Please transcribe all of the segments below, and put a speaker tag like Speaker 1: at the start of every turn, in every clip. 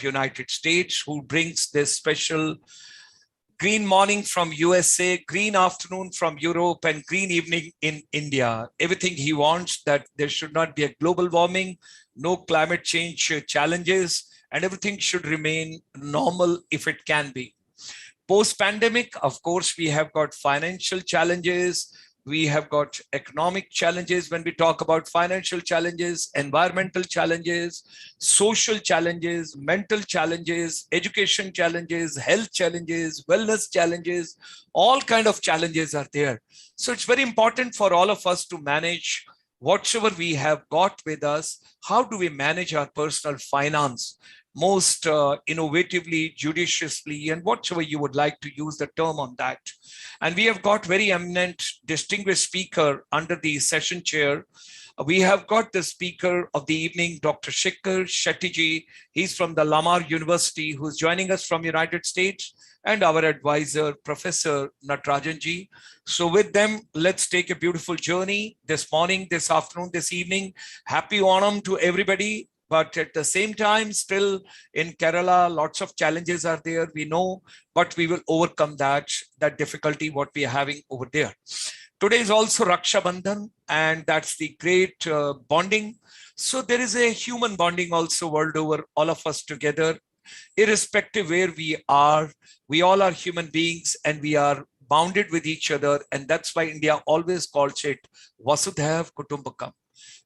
Speaker 1: United States, who brings this special green morning from USA, green afternoon from Europe, and green evening in India. Everything he wants, that there should not be a global warming, no climate change challenges, and everything should remain normal if it can be. Post-pandemic, of course, we have got financial challenges. We have got economic challenges when we talk about financial challenges, environmental challenges, social challenges, mental challenges, education challenges, health challenges, wellness challenges, all kind of challenges are there. So it's very important for all of us to manage whatever we have got with us. How do we manage our personal finance most innovatively, judiciously, and whatever you would like to use the term on that. And we have got very eminent, distinguished speaker under the session chair. We have got the speaker of the evening, Dr. Shekar Shetty ji. He's from the Lamar University, who's joining us from United States, and our advisor, Professor Natarajan ji. So with them, let's take a beautiful journey this morning, this afternoon, this evening. Happy Onam to everybody. But at the same time, still in Kerala, lots of challenges are there, we know, but we will overcome that difficulty, what we are having over there. Today is also Raksha Bandhan, and that's the great bonding. So there is a human bonding also world over, all of us together, irrespective where we all are human beings, and we are bounded with each other. And that's why India always calls it Vasudhaiv Kutumbakam.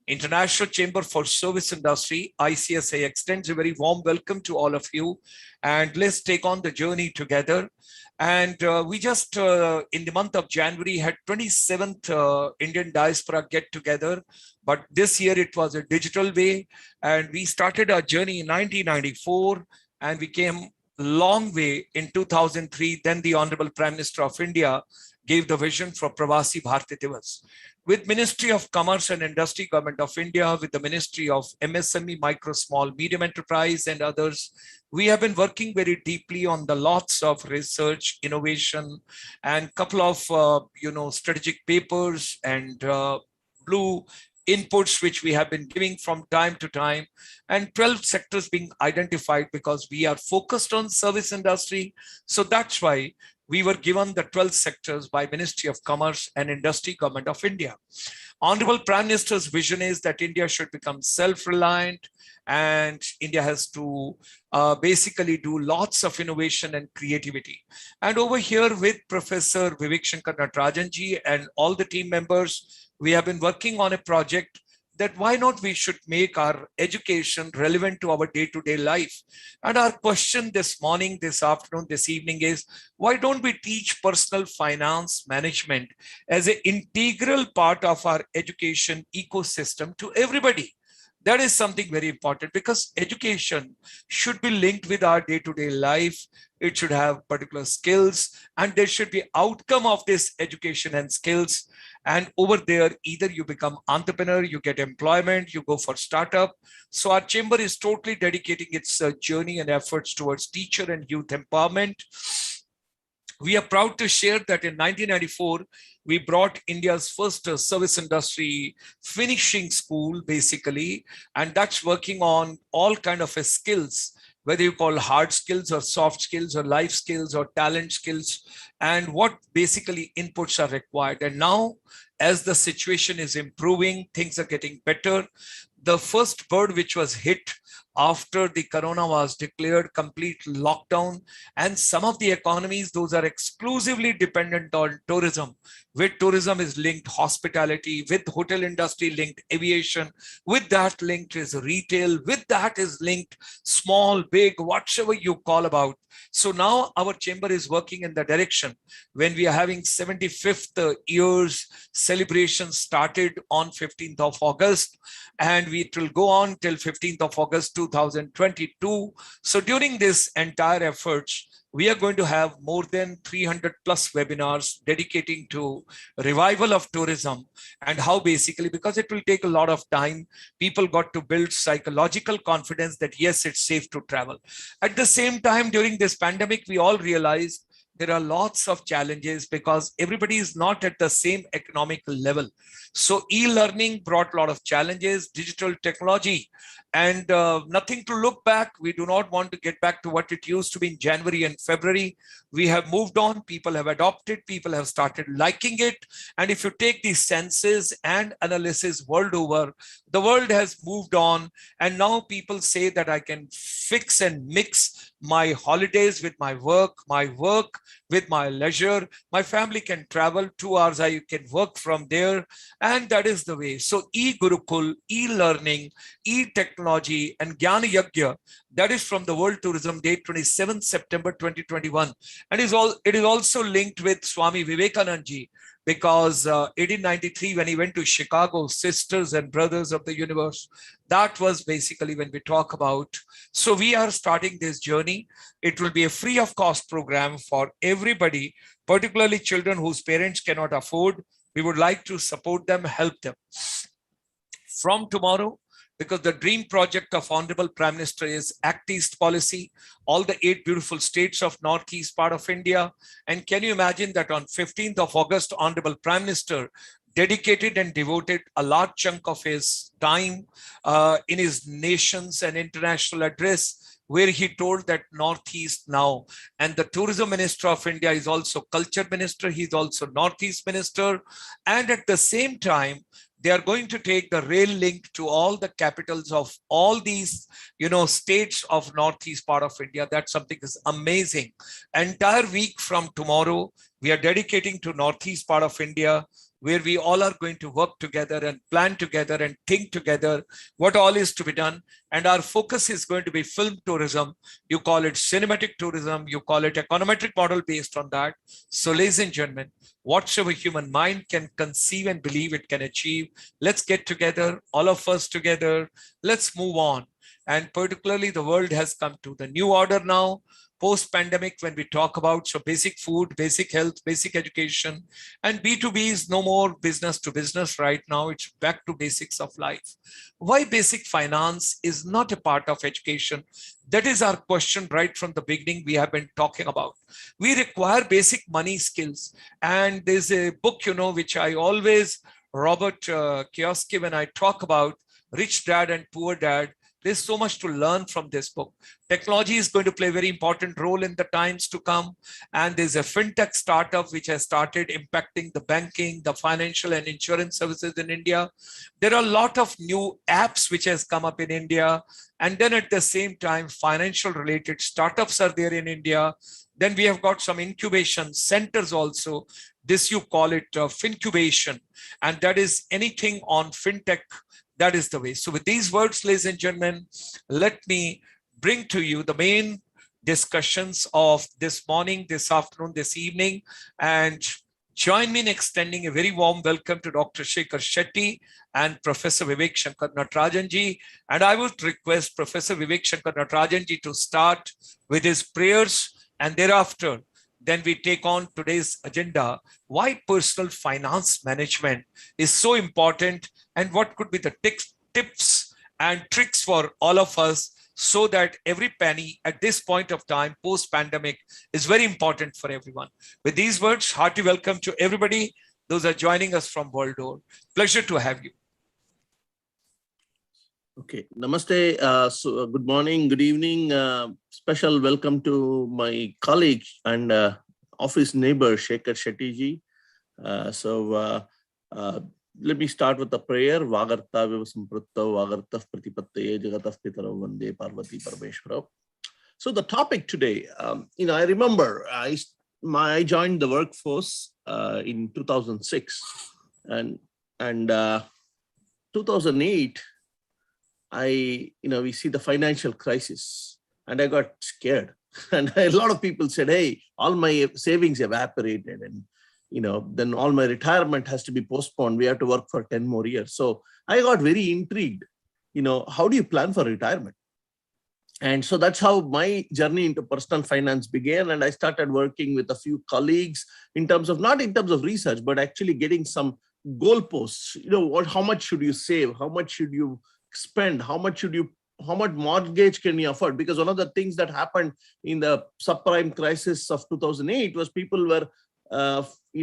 Speaker 1: International Chamber for Service Industry, ICSA, extends a very warm welcome to all of you. And let's take on the journey together. And we just, in the month of January, had 27th Indian Diaspora Get Together. But this year it was a digital way. And we started our journey in 1994. And we came a long way in 2003. Then the Honorable Prime Minister of India gave the vision for Pravasi Bharati Divas. With Ministry of Commerce and Industry, Government of India, with the Ministry of MSME, Micro, Small, Medium Enterprise and others, we have been working very deeply on the lots of research, innovation, and couple of strategic papers and blue inputs which we have been giving from time to time, and 12 sectors being identified because we are focused on service industry. So that's why we were given the 12 sectors by Ministry of Commerce and Industry, Government of India. Honorable Prime Minister's vision is that India should become self-reliant, and India has to basically do lots of innovation and creativity. And over here with Professor Vivek Shankar Natarajan ji and all the team members, we have been working on a project that why not we should make our education relevant to our day-to-day life. And our question this morning, this afternoon, this evening is, why don't we teach personal finance management as an integral part of our education ecosystem to everybody? That is something very important, because education should be linked with our day-to-day life. It should have particular skills, and there should be outcome of this education and skills. And over there, either you become entrepreneur, you get employment, you go for startup. So our chamber is totally dedicating its journey and efforts towards teacher and youth empowerment. We are proud to share that in 1994, we brought India's first service industry finishing school, basically, and that's working on all kind of skills, whether you call hard skills or soft skills or life skills or talent skills, and what basically inputs are required. And now, as the situation is improving, things are getting better. The first bird which was hit after the corona was declared complete lockdown, and some of the economies, those are exclusively dependent on tourism. With tourism is linked hospitality, with hotel industry linked aviation, with that linked is retail, with that is linked small, big, whatever you call about. So now our chamber is working in the direction when we are having 75th years celebration started on 15th of August, and it will go on till 15th of August 2022. So during this entire efforts, we are going to have more than 300 plus webinars dedicating to revival of tourism, and how basically, because it will take a lot of time, people got to build psychological confidence that yes, it's safe to travel. At the same time, during this pandemic, we all realized there are lots of challenges because everybody is not at the same economic level. So e-learning brought a lot of challenges, digital technology and nothing to look back. We do not want to get back to what it used to be in January and February. We have moved on. People have adopted. People have started liking it. And if you take these census and analysis world over, the world has moved on. And now people say that I can fix and mix my holidays with my work with my leisure. My family can travel 2 hours. I can work from there. And that is the way. So e-Gurukul, e-learning, e-technology, and Jnana Yagya, that is from the World Tourism Day, 27 September 2021. And it is also linked with Swami Vivekananda ji, because 1893, when he went to Chicago, Sisters and Brothers of the Universe, that was basically when we talk about. So we are starting this journey. It will be a free of cost program for everybody, particularly children whose parents cannot afford. We would like to support them, help them. From tomorrow, because the dream project of Honorable Prime Minister is Act East policy, all the 8 beautiful states of Northeast part of India. And can you imagine that on 15th of August, Honorable Prime Minister dedicated and devoted a large chunk of his time in his nations and international address, where he told that Northeast now, and the Tourism Minister of India is also Culture Minister, he's also Northeast Minister, and at the same time, they are going to take the rail link to all the capitals of all these, states of Northeast part of India. That's something is amazing. Entire week from tomorrow, we are dedicating to Northeast part of India, where we all are going to work together and plan together and think together what all is to be done. And our focus is going to be film tourism. You call it cinematic tourism, you call it econometric model based on that. So ladies and gentlemen, whatsoever human mind can conceive and believe it can achieve, let's get together, all of us together, let's move on. And particularly the world has come to the new order now, post-pandemic, when we talk about so basic food, basic health, basic education, and B2B is no more business to business right now. It's back to basics of life. Why basic finance is not a part of education? That is our question right from the beginning we have been talking about. We require basic money skills. And there's a book, which I always, Robert Kiyosaki, when I talk about Rich Dad and Poor Dad, there's so much to learn from this book. Technology is going to play a very important role in the times to come. And there's a fintech startup which has started impacting the banking, the financial and insurance services in India. There are a lot of new apps which has come up in India. And then at the same time, financial related startups are there in India. Then we have got some incubation centers also. This you call it Fincubation. And that is anything on fintech. That is the way. So with these words, ladies and gentlemen, let me bring to you the main discussions of this morning, this afternoon, this evening, and join me in extending a very warm welcome to Dr. Shekar Shetty and Professor Vivek Shankar Natarajan ji. And I would request Professor Vivek Shankar Natarajan ji to start with his prayers, and thereafter, then we take on today's agenda, why personal finance management is so important and what could be the tips and tricks for all of us so that every penny at this point of time, post-pandemic, is very important for everyone. With these words, hearty welcome to everybody. Those are joining us from World Door. Pleasure to have you.
Speaker 2: Okay, namaste. So good morning, good evening. Special welcome to my colleague and office neighbor, Shekar Shetty ji. Let me start with the prayer. Vagarta vivasamprutta vagartah pratipattaye jagatah pitaro vande parvati parmeshwara. So the topic today, I remember I joined the workforce in 2006, and 2008. We see the financial crisis and I got scared. And a lot of people said, hey, all my savings evaporated and, then all my retirement has to be postponed. We have to work for 10 more years. So I got very intrigued, how do you plan for retirement? And so that's how my journey into personal finance began. And I started working with a few colleagues not in terms of research, but actually getting some goalposts. How much should you save? How much should you spend? How much mortgage can you afford? Because one of the things that happened in the subprime crisis of 2008 was people were,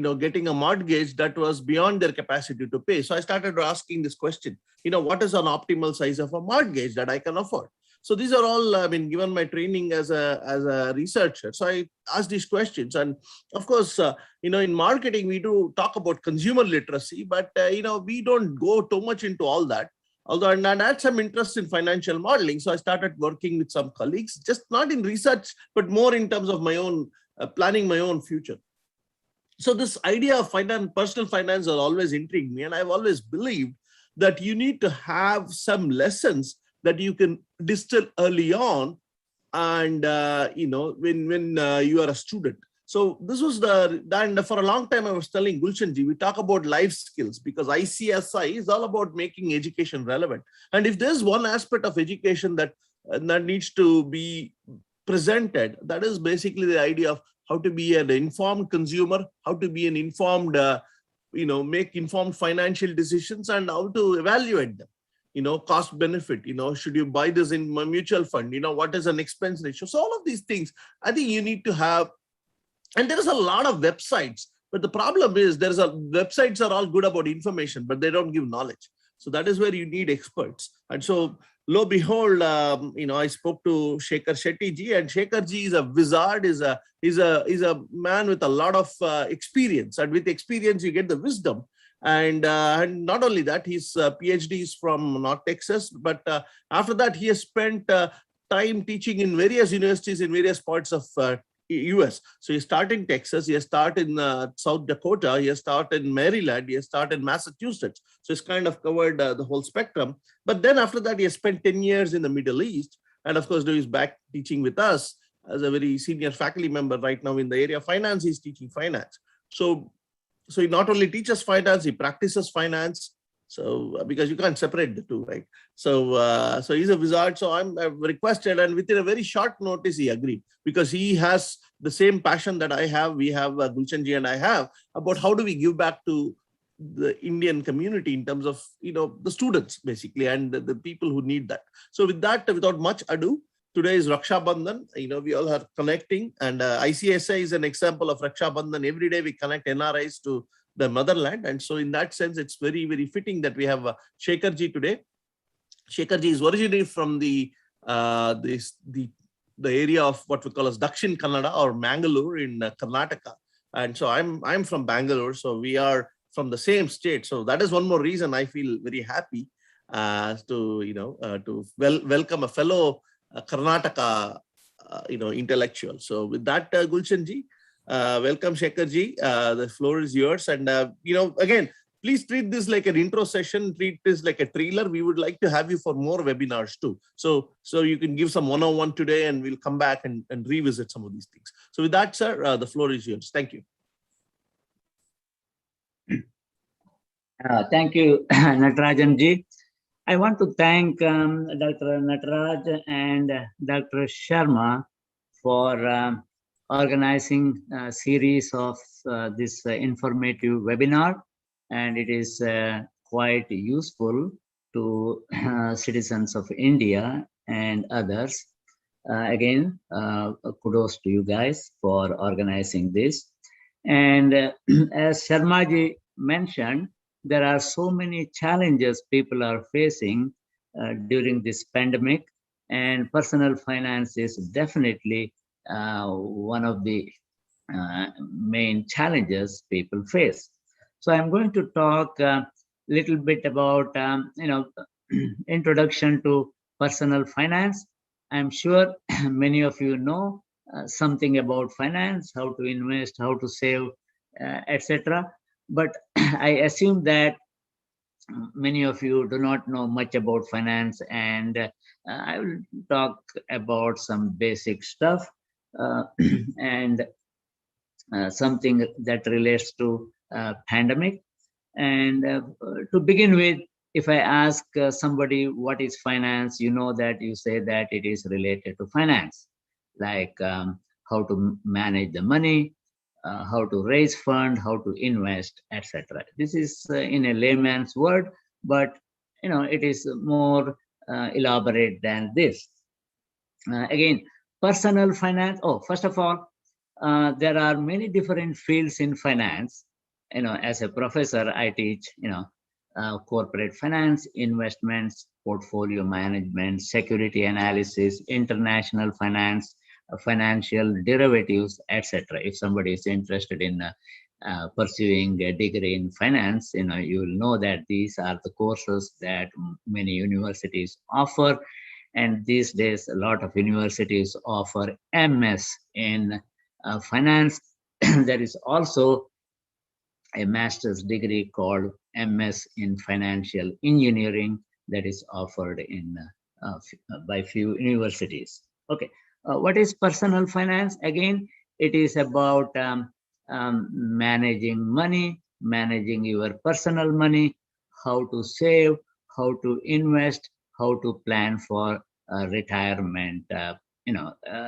Speaker 2: getting a mortgage that was beyond their capacity to pay. So I started asking this question, what is an optimal size of a mortgage that I can afford? So these are all, given my training as a researcher. So I asked these questions. And of course, in marketing, we do talk about consumer literacy, but, we don't go too much into all that. Although I had some interest in financial modeling. So I started working with some colleagues, just not in research, but more in terms of my own planning my own future. So this idea of personal finance has always intrigued me. And I've always believed that you need to have some lessons that you can distill early on, and when you are a student. So this was and for a long time I was telling Gulshanji, we talk about life skills because ICSI is all about making education relevant. And if there's one aspect of education that needs to be presented, that is basically the idea of how to be an informed consumer, how to be an informed, make informed financial decisions, and how to evaluate them. Cost benefit, should you buy this in a mutual fund? What is an expense ratio? So all of these things, I think you need to have, and there is a lot of websites, but the problem is websites are all good about information, but they don't give knowledge. So that is where you need experts. And so lo and behold, I spoke to Shekar Shetty ji, and Shekar ji is a wizard, is a man with a lot of experience, and with experience you get the wisdom. And not only that, his PhD is from North Texas, but after that, he has spent time teaching in various universities in various parts of US. So he started in Texas, he has started in South Dakota, he has started in Maryland, he has started in Massachusetts. So he's kind of covered the whole spectrum. But then after that, he has spent 10 years in the Middle East. And of course, he's back teaching with us as a very senior faculty member right now in the area of finance. He's teaching finance. So he not only teaches finance, he practices finance. So because you can't separate the two, right? So he's a wizard. So I've requested, and within a very short notice, he agreed, because he has the same passion that I have. We have Gulshanji and I have about how do we give back to the Indian community in terms of the students basically, and the people who need that. So with that, without much ado, today is Raksha Bandhan. We all are connecting, and ICSI is an example of Raksha Bandhan. Every day we connect NRIs to the motherland. And so in that sense, it's very, very fitting that we have Shekar ji today. Shekar ji is originally from the area of what we call as Dakshin Kannada, or Mangalore in Karnataka. And so I'm from Bangalore. So we are from the same state. So that is one more reason I feel very happy to welcome a fellow Karnataka intellectual. So with that, Gulshan ji, welcome Shekar ji. The floor is yours. And again, please treat this like an intro session, treat this like a trailer. We would like to have you for more webinars too. So you can give some one-on-one today, and we'll come back and revisit some of these things. So with that, sir, the floor is yours. Thank you.
Speaker 3: Thank you, Natarajan ji. I want to thank Dr. Nataraj and Dr. Sharma for organizing a series of this informative webinar, and it is quite useful to citizens of India and others. Again, kudos to you guys for organizing this. And as Sharma ji mentioned, there are so many challenges people are facing during this pandemic, and personal finance is definitely one of the main challenges people face. So I'm going to talk a little bit about introduction to personal finance. I'm sure many of you know something about finance, how to invest, how to save, etc. But I assume that many of you do not know much about finance, and I will talk about some basic stuff and something that relates to pandemic. And to begin with, if I ask somebody what is finance, you know that you say that it is related to finance, like how to manage the money, how to raise fund, how to invest, etc. This is in a layman's word, but it is more elaborate than this. Again, personal finance. Oh, first of all, there are many different fields in finance. As a professor, I teach, corporate finance, investments, portfolio management, security analysis, international finance, financial derivatives, etc. If somebody is interested in pursuing a degree in finance, you will know that these are the courses that many universities offer. And these days, a lot of universities offer MS in finance. There is also a master's degree called MS in financial engineering that is offered in by few universities. Okay, what is personal finance? Again, it is about managing money, managing your personal money, how to save, how to invest, how to plan for retirement,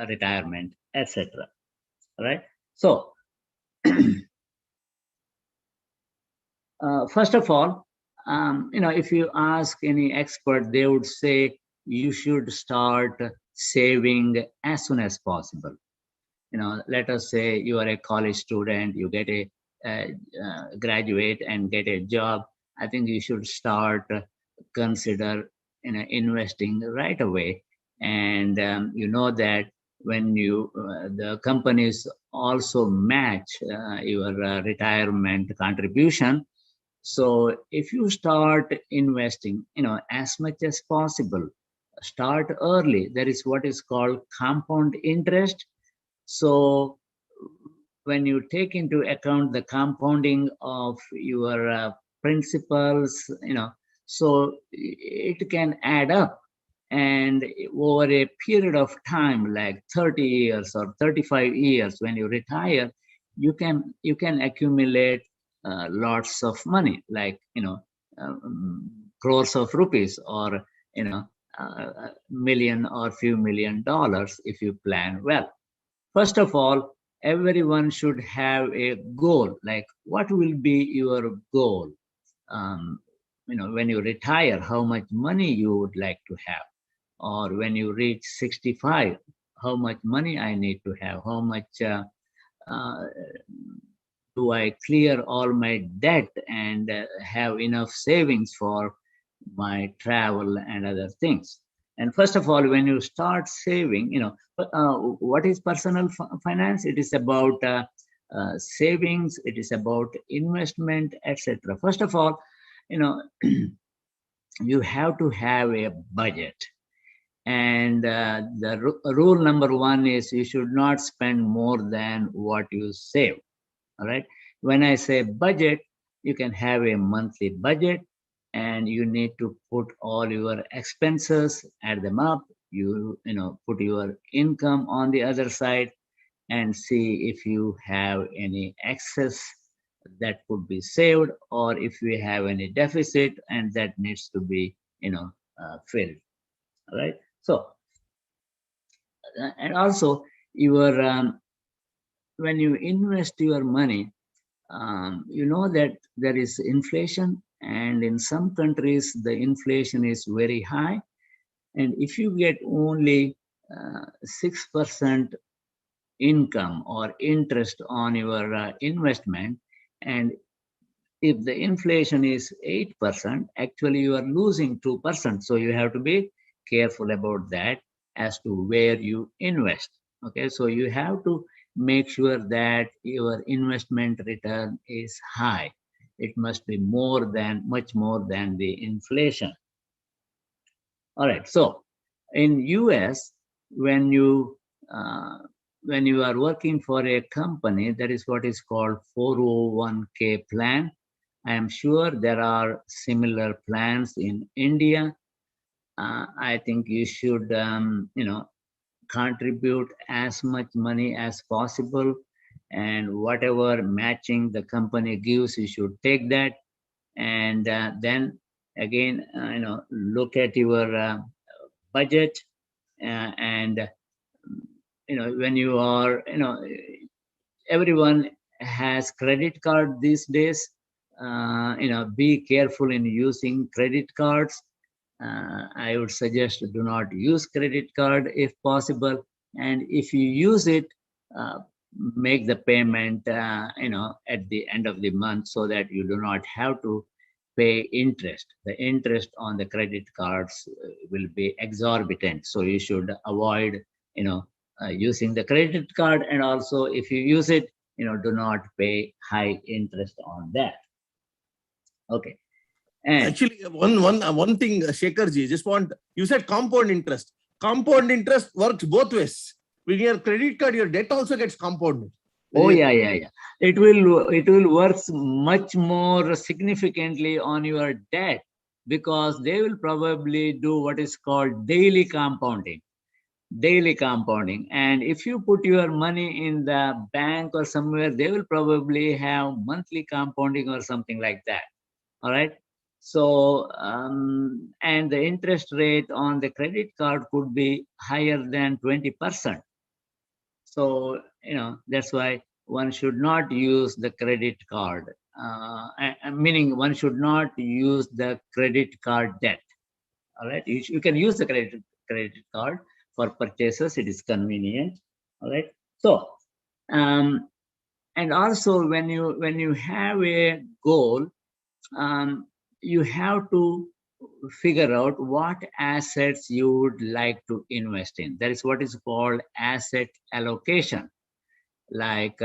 Speaker 3: retirement, etc. Right. So, first of all, if you ask any expert, they would say you should start saving as soon as possible. Let us say you are a college student, you get a graduate and get a job. I think you should start consider investing right away. And that when you the companies also match your retirement contribution. So if you start investing, as much as possible, start early. There is what is called compound interest. So when you take into account the compounding of your principles, so it can add up. And over a period of time, like 30 years or 35 years, when you retire, you can accumulate lots of money, like crores of rupees, or million or few $1,000,000 if you plan well. First of all, everyone should have a goal. Like, what will be your goal? When you retire, how much money you would like to have? Or when you reach 65, how much money I need to have? How much do I clear all my debt and have enough savings for my travel and other things? And first of all, when you start saving, what is personal finance? It is about savings, it is about investment, etc. First of all, you have to have a budget. And the rule number one is you should not spend more than what you save. All right. When I say budget, you can have a monthly budget, and you need to put all your expenses, add them up. You put your income on the other side and see if you have any excess that could be saved, or if we have any deficit and that needs to be filled. All right. So, and also your when you invest your money, that there is inflation, and in some countries the inflation is very high. And if you get only 6% income or interest on your investment, and if the inflation is 8%, actually you are losing 2%. So you have to be careful about that as to where you invest. Okay, so you have to make sure that your investment return is high. It must be much more than the inflation. All right. So in US, when you are working for a company, that is what is called 401k plan. I am sure there are similar plans in India. I think you should, contribute as much money as possible, and whatever matching the company gives, you should take that. And then again, look at your budget, and when you are, everyone has credit card these days. Be careful in using credit cards. I would suggest do not use credit card if possible. And if you use it, make the payment, at the end of the month, so that you do not have to pay interest. The interest on the credit cards will be exorbitant. So you should avoid, using the credit card. And also, if you use it, do not pay high interest on that. Okay. And
Speaker 2: actually, one thing, Shekar ji, you said compound interest. Compound interest works both ways. With your credit card, your debt also gets compounded.
Speaker 3: oh yeah. It will work much more significantly on your debt, because they will probably do what is called daily compounding. And if you put your money in the bank or somewhere, they will probably have monthly compounding or something like that. All right. So, and the interest rate on the credit card could be higher than 20%. So, that's why one should not use the credit card, meaning one should not use the credit card debt. All right. You can use the credit card for purchases. It is convenient. All right. So, and also when you have a goal, you have to figure out what assets you would like to invest in. That is what is called asset allocation. Like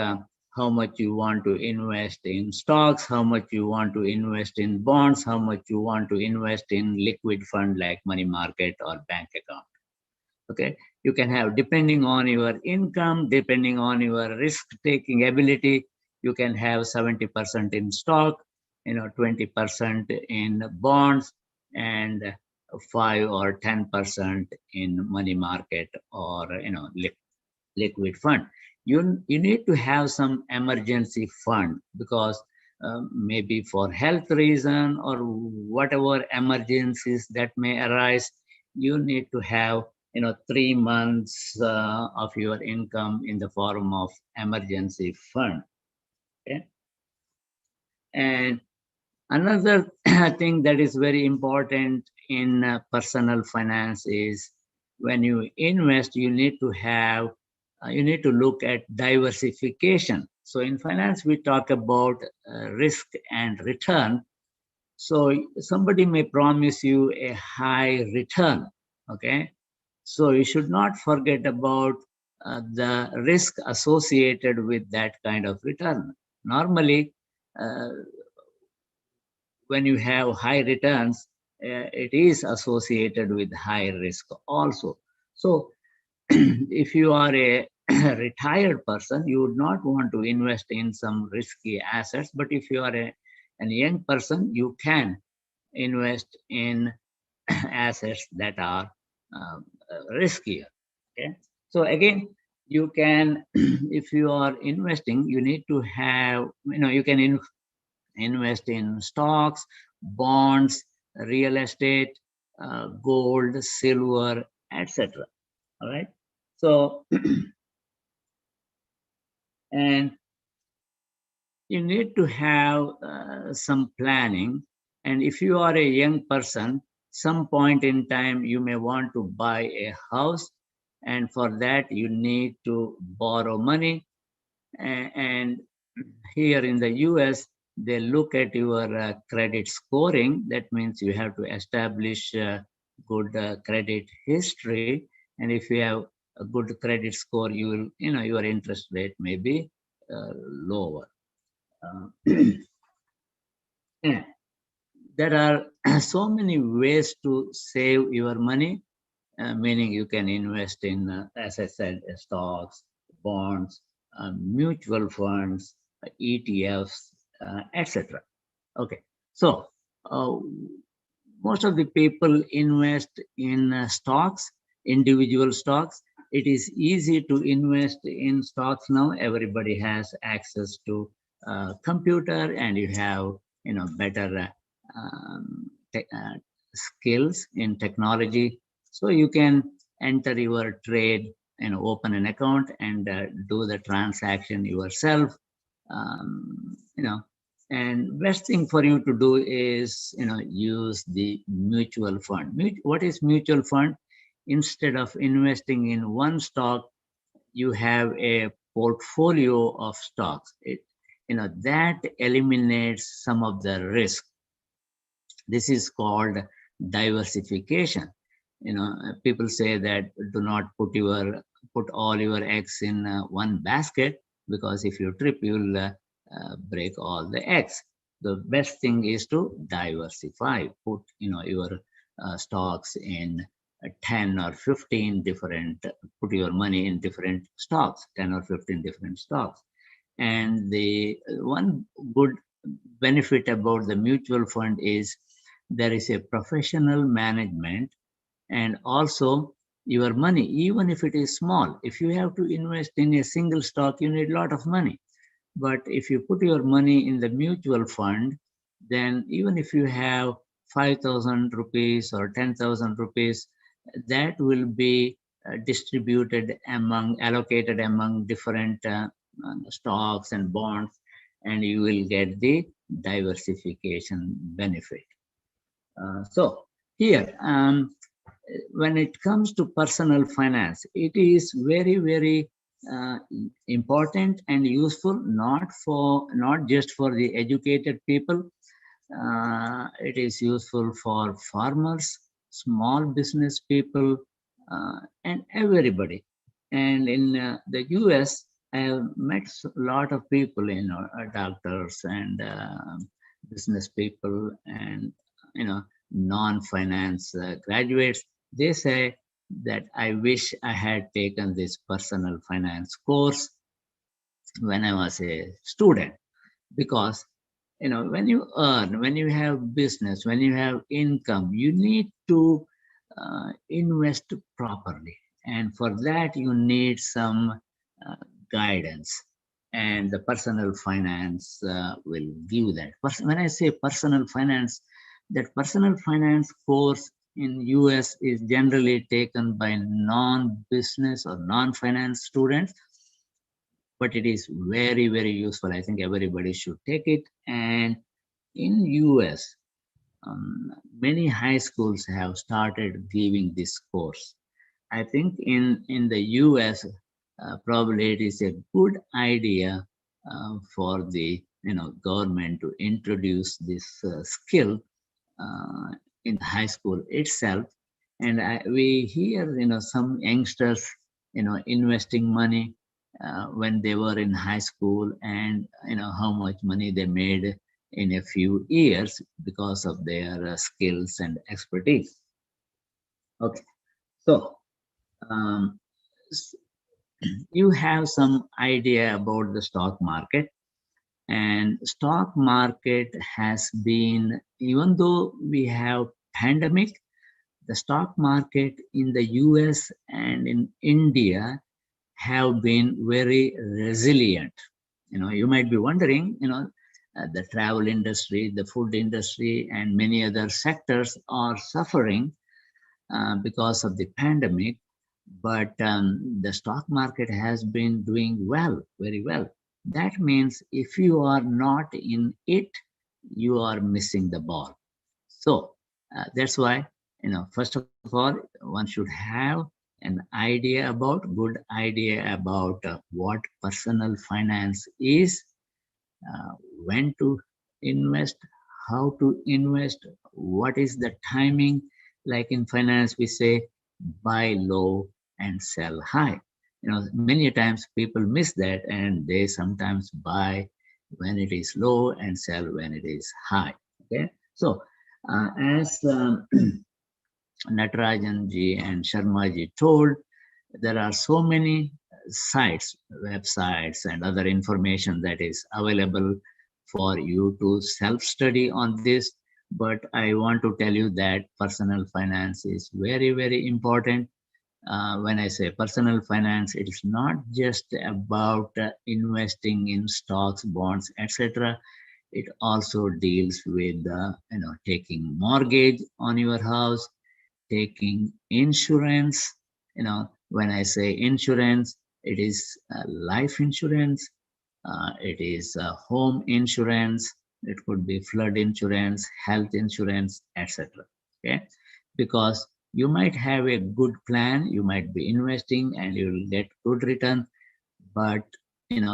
Speaker 3: how much you want to invest in stocks, how much you want to invest in bonds, how much you want to invest in liquid fund like money market or bank account. Okay, you can have, depending on your income, depending on your risk-taking ability, you can have 70% in stock, 20% in bonds, and 5 or 10% in money market or liquid fund. You need to have some emergency fund, because maybe for health reason or whatever emergencies that may arise, you need to have 3 months of your income in the form of emergency fund. Okay. And another thing that is very important in personal finance is, when you invest, you need to look at diversification. So in finance, we talk about risk and return. So somebody may promise you a high return. Okay. So you should not forget about the risk associated with that kind of return. Normally, when you have high returns, it is associated with high risk also. So if you are a retired person, you would not want to invest in some risky assets. But if you are a young person, you can invest in assets that are riskier. Okay. So again, you can, if you are investing, you need to have, you can invest in stocks, bonds, real estate, gold, silver, etc. All right. So, and you need to have some planning. And if you are a young person, some point in time, you may want to buy a house. And for that, you need to borrow money. And here in the US, they look at your credit scoring. That means you have to establish good credit history. And if you have a good credit score, you will, your interest rate may be lower. Yeah. There are so many ways to save your money, meaning you can invest in, as I said, stocks, bonds, mutual funds, ETFs, etc. Okay, so most of the people invest in stocks, individual stocks. It is easy to invest in stocks now. Everybody has access to computer, and you have better skills in technology, so you can enter your trade and open an account and do the transaction yourself. And best thing for you to do is use the mutual fund. What is mutual fund? Instead of investing in one stock, you have a portfolio of stocks. That eliminates some of the risk. This is called diversification. People say that do not put all your eggs in one basket, because if you trip, you'll break all the eggs. The best thing is to diversify. Put your stocks in 10 or 15 different. Put your money in different stocks, 10 or 15 different stocks. And the one good benefit about the mutual fund is there is a professional management, and also your money, even if it is small, if you have to invest in a single stock, you need a lot of money. But if you put your money in the mutual fund, then even if you have 5,000 rupees or 10,000 rupees, that will be allocated among different stocks and bonds, and you will get the diversification benefit. So here, when it comes to personal finance, it is very, very important and useful, not just for the educated people. It is useful for farmers, small business people, and everybody. And in the US, I have met a lot of people, doctors and business people, and non-finance graduates. They say that I wish I had taken this personal finance course when I was a student, because when you earn, when you have business, when you have income, you need to invest properly, and for that you need some guidance, and the personal finance will give that. When I say personal finance, that personal finance course in US is generally taken by non-business or non-finance students, but it is very, very useful. I think everybody should take it. And in US, many high schools have started giving this course. I think in the US, probably it is a good idea for the government to introduce this skill in high school itself. And we hear some youngsters investing money when they were in high school, and how much money they made in a few years because of their skills and expertise. Okay, so you have some idea about the stock market. And stock market has been, even though we have pandemic, the stock market in the US and in India have been very resilient. You might be wondering, the travel industry, the food industry, and many other sectors are suffering because of the pandemic, but the stock market has been doing well, very well. That means if you are not in it, you are missing the ball. So that's why, first of all, one should have an good idea about what personal finance is, when to invest, how to invest, what is the timing. Like in finance, we say buy low and sell high. Many times people miss that, and they sometimes buy when it is low and sell when it is high. Okay, so as Natarajan ji and Sharma ji told, there are so many sites, websites, and other information that is available for you to self-study on this. But I want to tell you that personal finance is very, very important. When I say personal finance, it is not just about investing in stocks, bonds, etc. It also deals with taking mortgage on your house, taking insurance. When I say insurance, it is life insurance, it is home insurance, it could be flood insurance, health insurance, etc. Okay, because you might have a good plan, you might be investing and you will get good return, but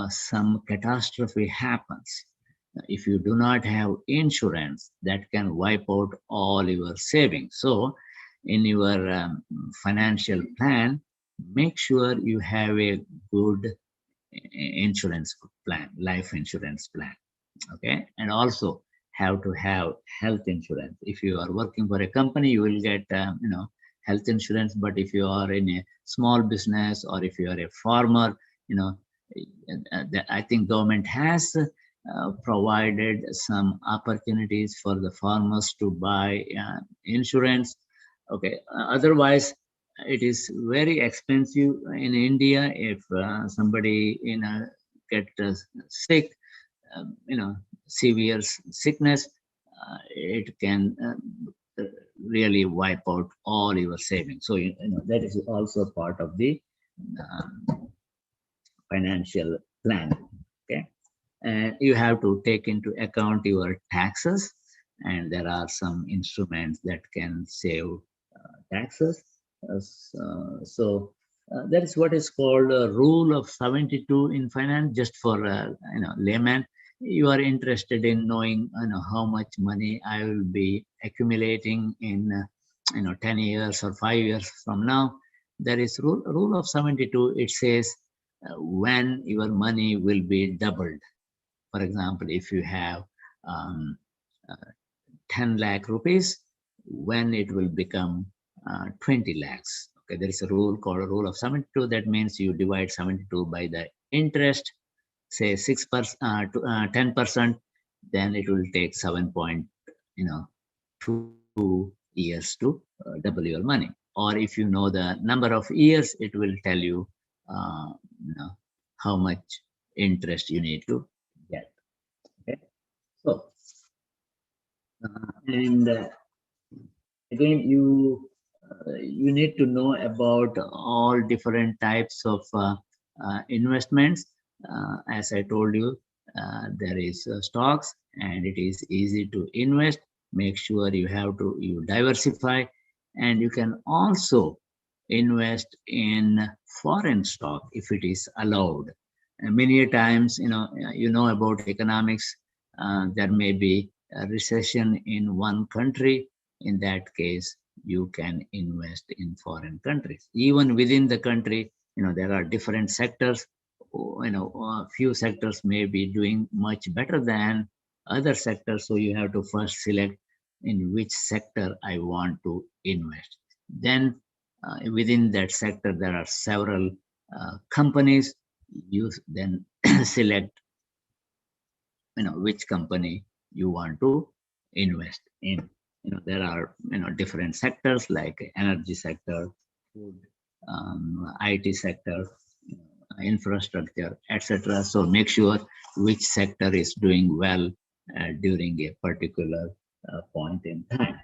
Speaker 3: some catastrophe happens, if you do not have insurance, that can wipe out all your savings. So in your financial plan, make sure you have a good insurance plan, life insurance plan. Okay. And also have to have health insurance. If you are working for a company, you will get, health insurance. But if you are in a small business, or if you are a farmer, I think government has provided some opportunities for the farmers to buy insurance. Okay. Otherwise, it is very expensive in India. If somebody get sick, severe sickness, it can really wipe out all your savings. So that is also part of the financial plan. Okay, and you have to take into account your taxes, and there are some instruments that can save taxes. That is what is called a rule of 72 in finance. Just for layman, you are interested in knowing how much money I will be accumulating in 10 years or 5 years from now. There is rule of 72. It says when your money will be doubled. For example, if you have 10 lakh rupees, when it will become 20 lakhs. Okay, there is a rule called a rule of 72. That means you divide 72 by the interest, say 6%, 10%, then it will take 7.2 years to double your money. Or if you know the number of years, it will tell you, how much interest you need to get. Okay, so and again, you need to know about all different types of investments. As I told you, there is stocks, and it is easy to invest. Make sure you diversify, and you can also invest in foreign stock if it is allowed. And many times, about economics, there may be a recession in one country. In that case, you can invest in foreign countries. Even within the country, there are different sectors. A few sectors may be doing much better than other sectors. So you have to first select in which sector I want to invest. Then within that sector, there are several companies. You then select, which company you want to invest in. There are different sectors like energy sector, food, IT sector, infrastructure, etc. So make sure which sector is doing well during a particular point in time.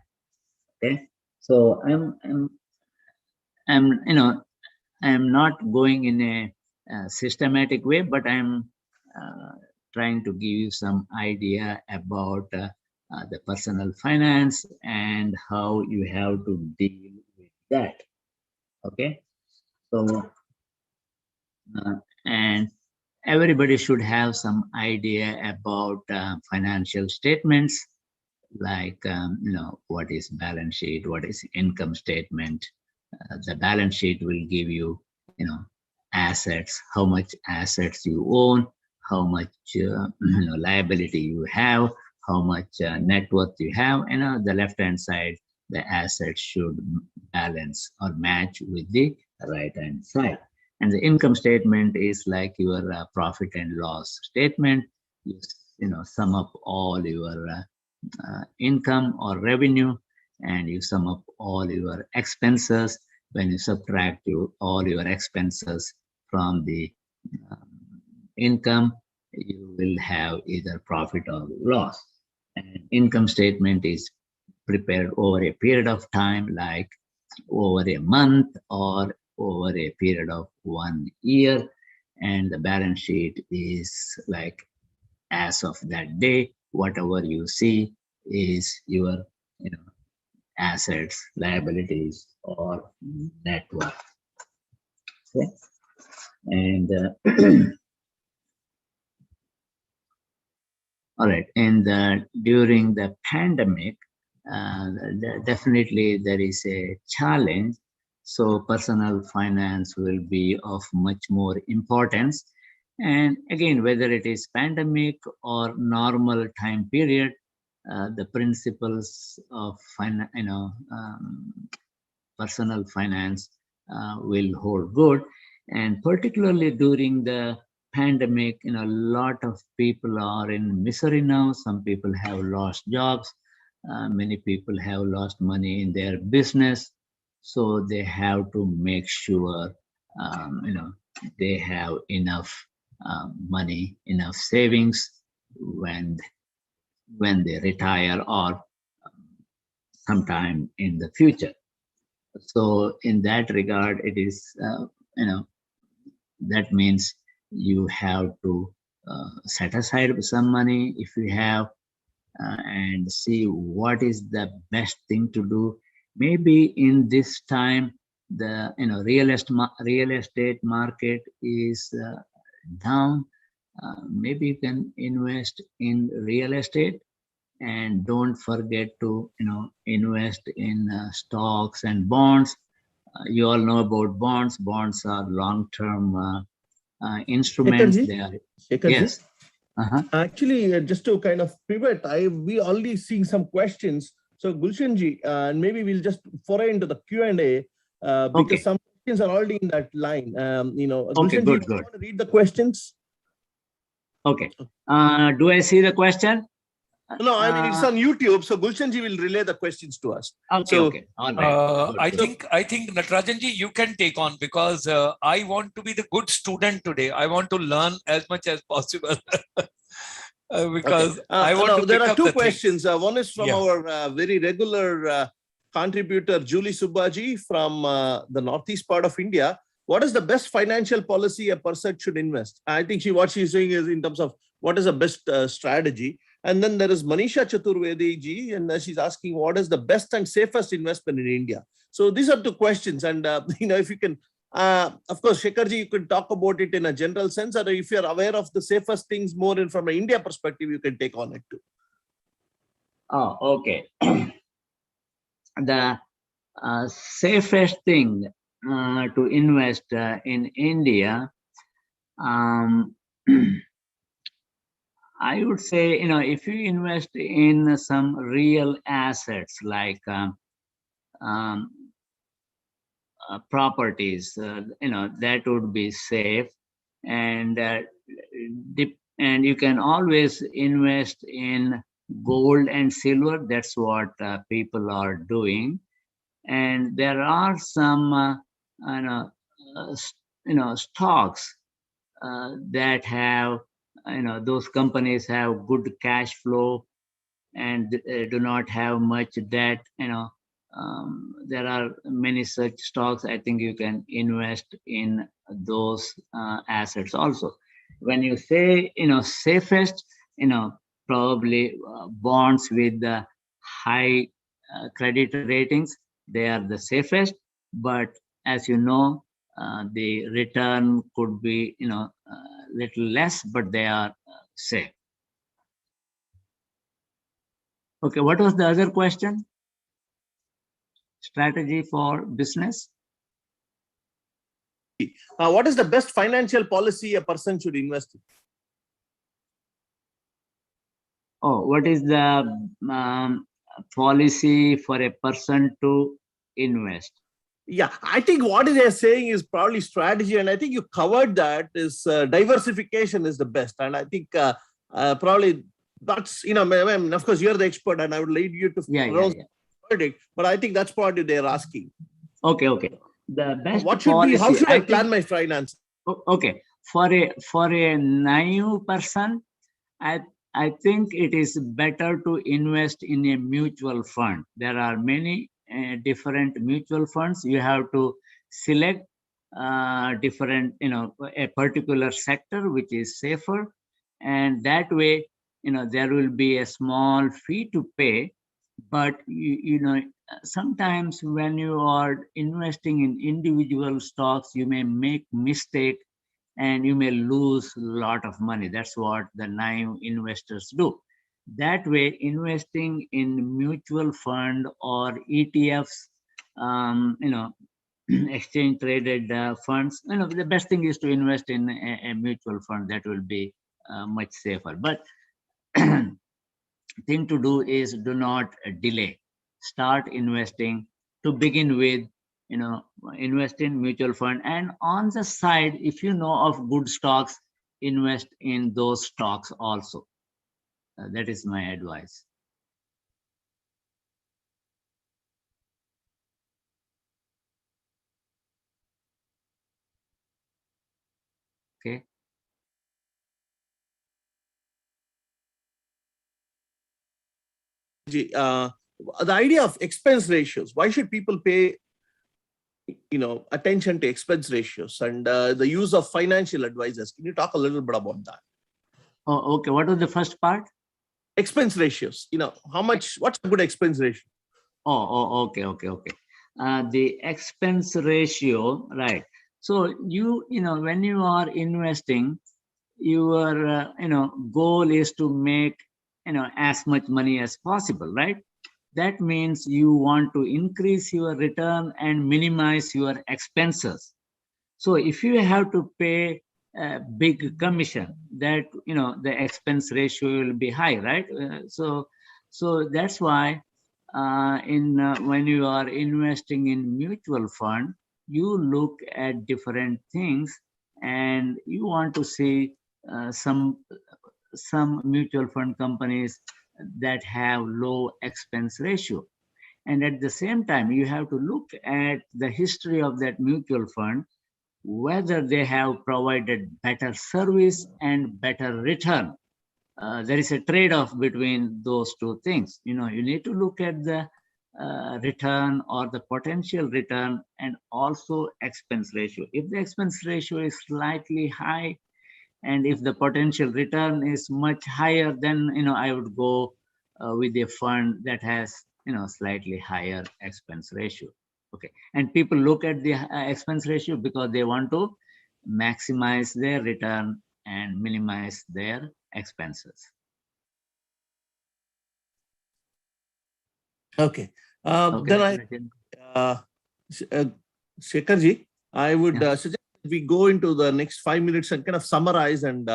Speaker 3: Okay, so I'm not going in a systematic way, but I'm trying to give you some idea about the personal finance and how you have to deal with that. Okay, so and everybody should have some idea about financial statements, like what is balance sheet, what is income statement. The balance sheet will give you assets, how much assets you own, how much liability you have, how much net worth you have. The left hand side, the assets should balance or match with the right hand side. And the income statement is like your profit and loss statement. You sum up all your income or revenue, and you sum up all your expenses. When you subtract all your expenses from the income, you will have either profit or loss. And income statement is prepared over a period of time, like over a month or over a period of 1 year. And the balance sheet is like as of that day. Whatever you see is your assets, liabilities, or net worth. Okay, and All right. And during the pandemic, definitely there is a challenge. So personal finance will be of much more importance. And again, whether it is pandemic or normal time period, the principles of personal finance will hold good. And particularly during the pandemic, a lot of people are in misery now. Some people have lost jobs. Many people have lost money in their business. So they have to make sure, they have enough money, enough savings when they retire or sometime in the future. So in that regard, it is, that means you have to set aside some money if you have, and see what is the best thing to do. Maybe in this time, the real estate market is down. Maybe you can invest in real estate, and don't forget to invest in stocks and bonds. You all know about bonds. Bonds are long-term instruments.
Speaker 2: Shekarji,
Speaker 3: They are,
Speaker 2: Shekarji.
Speaker 3: yes. Uh-huh.
Speaker 2: Actually, just to kind of pivot, we already seeing some questions. So Gulshanji, and maybe we'll just foray into the Q&A because
Speaker 3: Okay.
Speaker 2: some questions are already in that line.
Speaker 3: Okay,
Speaker 2: Gulshanji,
Speaker 3: good,
Speaker 2: do you
Speaker 3: good.
Speaker 2: want to read the questions?
Speaker 3: Okay. Do I see the question?
Speaker 2: No, I mean, it's on YouTube. So Gulshanji will relay the questions to us.
Speaker 3: Okay,
Speaker 2: So,
Speaker 3: okay. All right. Good,
Speaker 1: I
Speaker 3: good.
Speaker 1: think Natarajanji, you can take on, because I want to be the good student today. I want to learn as much as possible. Because I want
Speaker 2: now,
Speaker 1: to
Speaker 2: there
Speaker 1: pick
Speaker 2: are
Speaker 1: up
Speaker 2: two
Speaker 1: the
Speaker 2: questions.
Speaker 1: things.
Speaker 2: One is from our very regular contributor, Julie Subbaji from the northeast part of India. What is the best financial policy a person should invest? I think what she's saying is in terms of what is the best strategy. And then there is Manisha Chaturvedi ji, and she's asking what is the best and safest investment in India. So these are two questions. And, if you can, of course, Shekarji, you could talk about it in a general sense, or if you're aware of the safest things more in from an India perspective, you can take on it too.
Speaker 3: Oh, okay. The safest thing to invest in India, I would say, if you invest in some real assets like properties, that would be safe. And and you can always invest in gold and silver. That's what people are doing. And there are some stocks that have, those companies have good cash flow and do not have much debt. There are many such stocks. I think you can invest in those assets also. When you say, safest, probably bonds with the high credit ratings, they are the safest. But as you know, the return could be, little less, but they are safe. Okay, what was the other question? Strategy for business?
Speaker 2: What is the best financial policy a person should invest in?
Speaker 3: Oh, what is the policy for a person to invest?
Speaker 2: Yeah, I think what they're saying is probably strategy, and I think you covered that. Is diversification is the best, and I think probably that's of course you're the expert, and I would lead you to verdict. But I think that's probably they're asking.
Speaker 3: Okay. The best
Speaker 2: what should
Speaker 3: policy,
Speaker 2: be? How should I plan my finance?
Speaker 3: Okay, for a naive person, I think it is better to invest in a mutual fund. There are many different mutual funds. You have to select different, a particular sector which is safer, and that way, there will be a small fee to pay. But sometimes when you are investing in individual stocks, you may make mistake and you may lose a lot of money. That's what the naive investors do. That way, investing in mutual fund or ETFs, exchange traded funds, the best thing is to invest in a mutual fund. That will be much safer. But thing to do is do not delay. Start investing to begin with. Invest in mutual fund, and on the side, if you know of good stocks, invest in those stocks also. That is my advice. Okay.
Speaker 2: The idea of expense ratios. Why should people pay, attention to expense ratios and the use of financial advisors? Can you talk a little bit about that?
Speaker 3: Oh, okay. What was the first part?
Speaker 2: Expense ratios. What's a good expense ratio?
Speaker 3: Okay. The expense ratio, right? So when you are investing, your goal is to make as much money as possible, right? That means you want to increase your return and minimize your expenses. So if you have to pay a big commission, that the expense ratio will be high, right? So that's why when you are investing in mutual fund, you look at different things, and you want to see some mutual fund companies that have low expense ratio. And at the same time, you have to look at the history of that mutual fund, whether they have provided better service and better return. There is a trade-off between those two things. You need to look at the return or the potential return, and also expense ratio. If the expense ratio is slightly high, and if the potential return is much higher, then I would go with a fund that has slightly higher expense ratio. Okay, and people look at the expense ratio because they want to maximize their return and minimize their expenses.
Speaker 2: Okay. Then Shekarji, I would suggest we go into the next 5 minutes and kind of summarize, and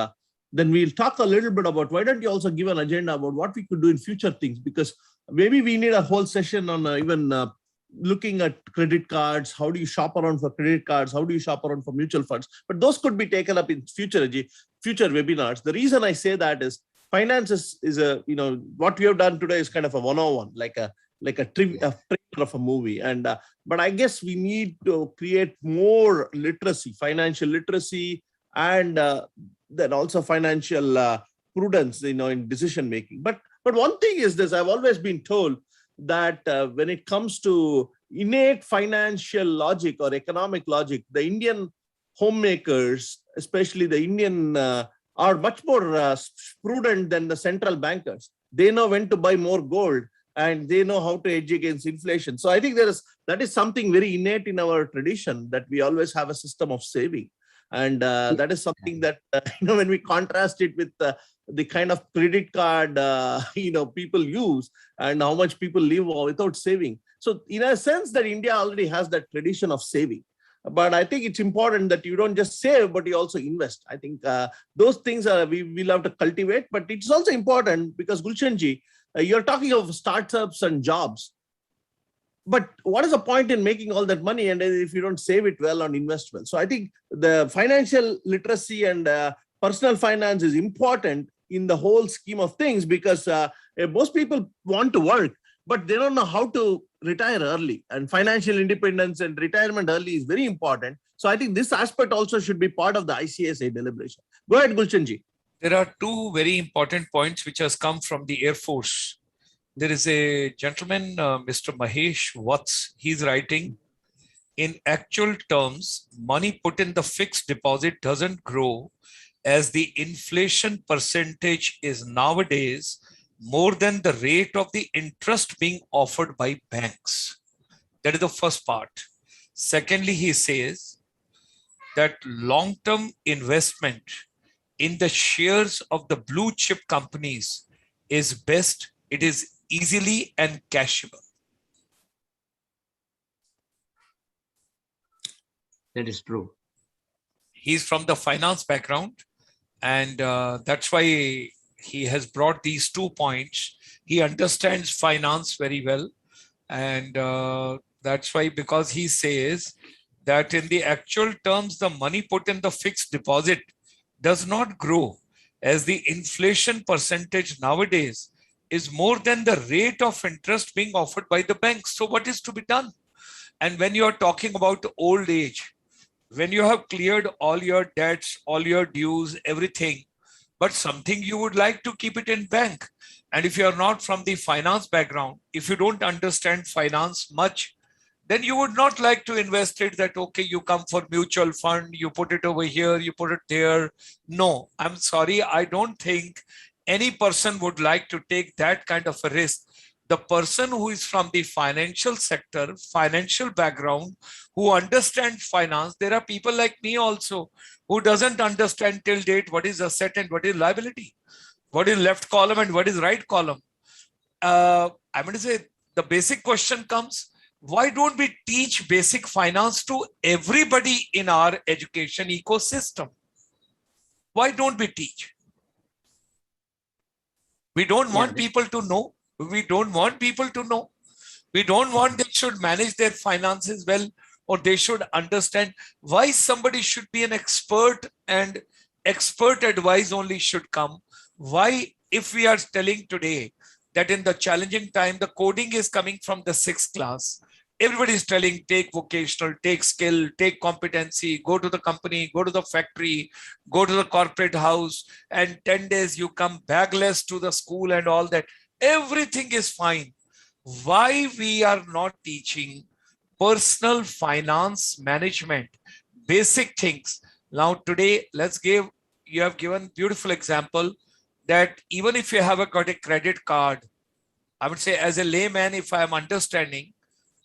Speaker 2: then we'll talk a little bit about, why don't you also give an agenda about what we could do in future things, because maybe we need a whole session on even looking at credit cards. How do you shop around for credit cards? How do you shop around for mutual funds? But those could be taken up in future webinars. The reason I say that is finance is a, what we have done today is kind of a 101, like a trailer of a movie. And but I guess we need to create more literacy, financial literacy, and then also financial prudence, in decision making. But one thing is this: I've always been told that when it comes to innate financial logic or economic logic, the Indian homemakers, especially the Indian, are much more prudent than the central bankers. They know when to buy more gold, and they know how to hedge against inflation. So I think that is something very innate in our tradition, that we always have a system of saving. And that is something that, when we contrast it with the kind of credit card, people use, and how much people live without saving. So in a sense that India already has that tradition of saving. But I think it's important that you don't just save, but you also invest. I think those things we will have to cultivate. But it's also important because, Gulshanji, you're talking of startups and jobs. But what is the point in making all that money and if you don't save it well and invest well? So I think the financial literacy and personal finance is important in the whole scheme of things, because most people want to work, but they don't know how to retire early. And financial independence and retirement early is very important. So I think this aspect also should be part of the ICSA deliberation. Go ahead, Gulshanji.
Speaker 1: There are two very important points which has come from the Air Force. There is a gentleman, Mr. Mahesh Watts. He's writing, in actual terms, money put in the fixed deposit doesn't grow, as the inflation percentage is nowadays more than the rate of the interest being offered by banks. That is the first part. Secondly, he says that long-term investment in the shares of the blue chip companies is best. It is easily and cashable.
Speaker 3: That is true.
Speaker 1: He's from the finance background, and that's why he has brought these 2 points. He understands finance very well, and that's why, because he says that in the actual terms, the money put in the fixed deposit does not grow, as the inflation percentage nowadays is more than the rate of interest being offered by the banks. So what is to be done? And when you are talking about old age, when you have cleared all your debts, all your dues, everything, but something you would like to keep it in bank. And if you're not from the finance background, if you don't understand finance much, then you would not like to invest it that, okay, you come for mutual fund, you put it over here, you put it there. No, I'm sorry. I don't think any person would like to take that kind of a risk. The person who is from the financial sector, financial background, who understand finance, there are people like me also who doesn't understand till date what is asset and what is liability, what is left column and what is right column. I'm going to say the basic question comes, why don't we teach basic finance to everybody in our education ecosystem? Why don't we teach? We don't want people to know. We don't want people to know. We don't want they should manage their finances well, or they should understand why somebody should be an expert and expert advice only should come. Why, if we are telling today that in the challenging time, the coding is coming from the 6th class, everybody is telling take vocational, take skill, take competency, go to the company, go to the factory, go to the corporate house, and 10 days you come bagless to the school and all that. Everything is fine. Why we are not teaching personal finance management, basic things? Now today, you have given beautiful example that even if you have got a credit card, I would say as a layman, if I am understanding,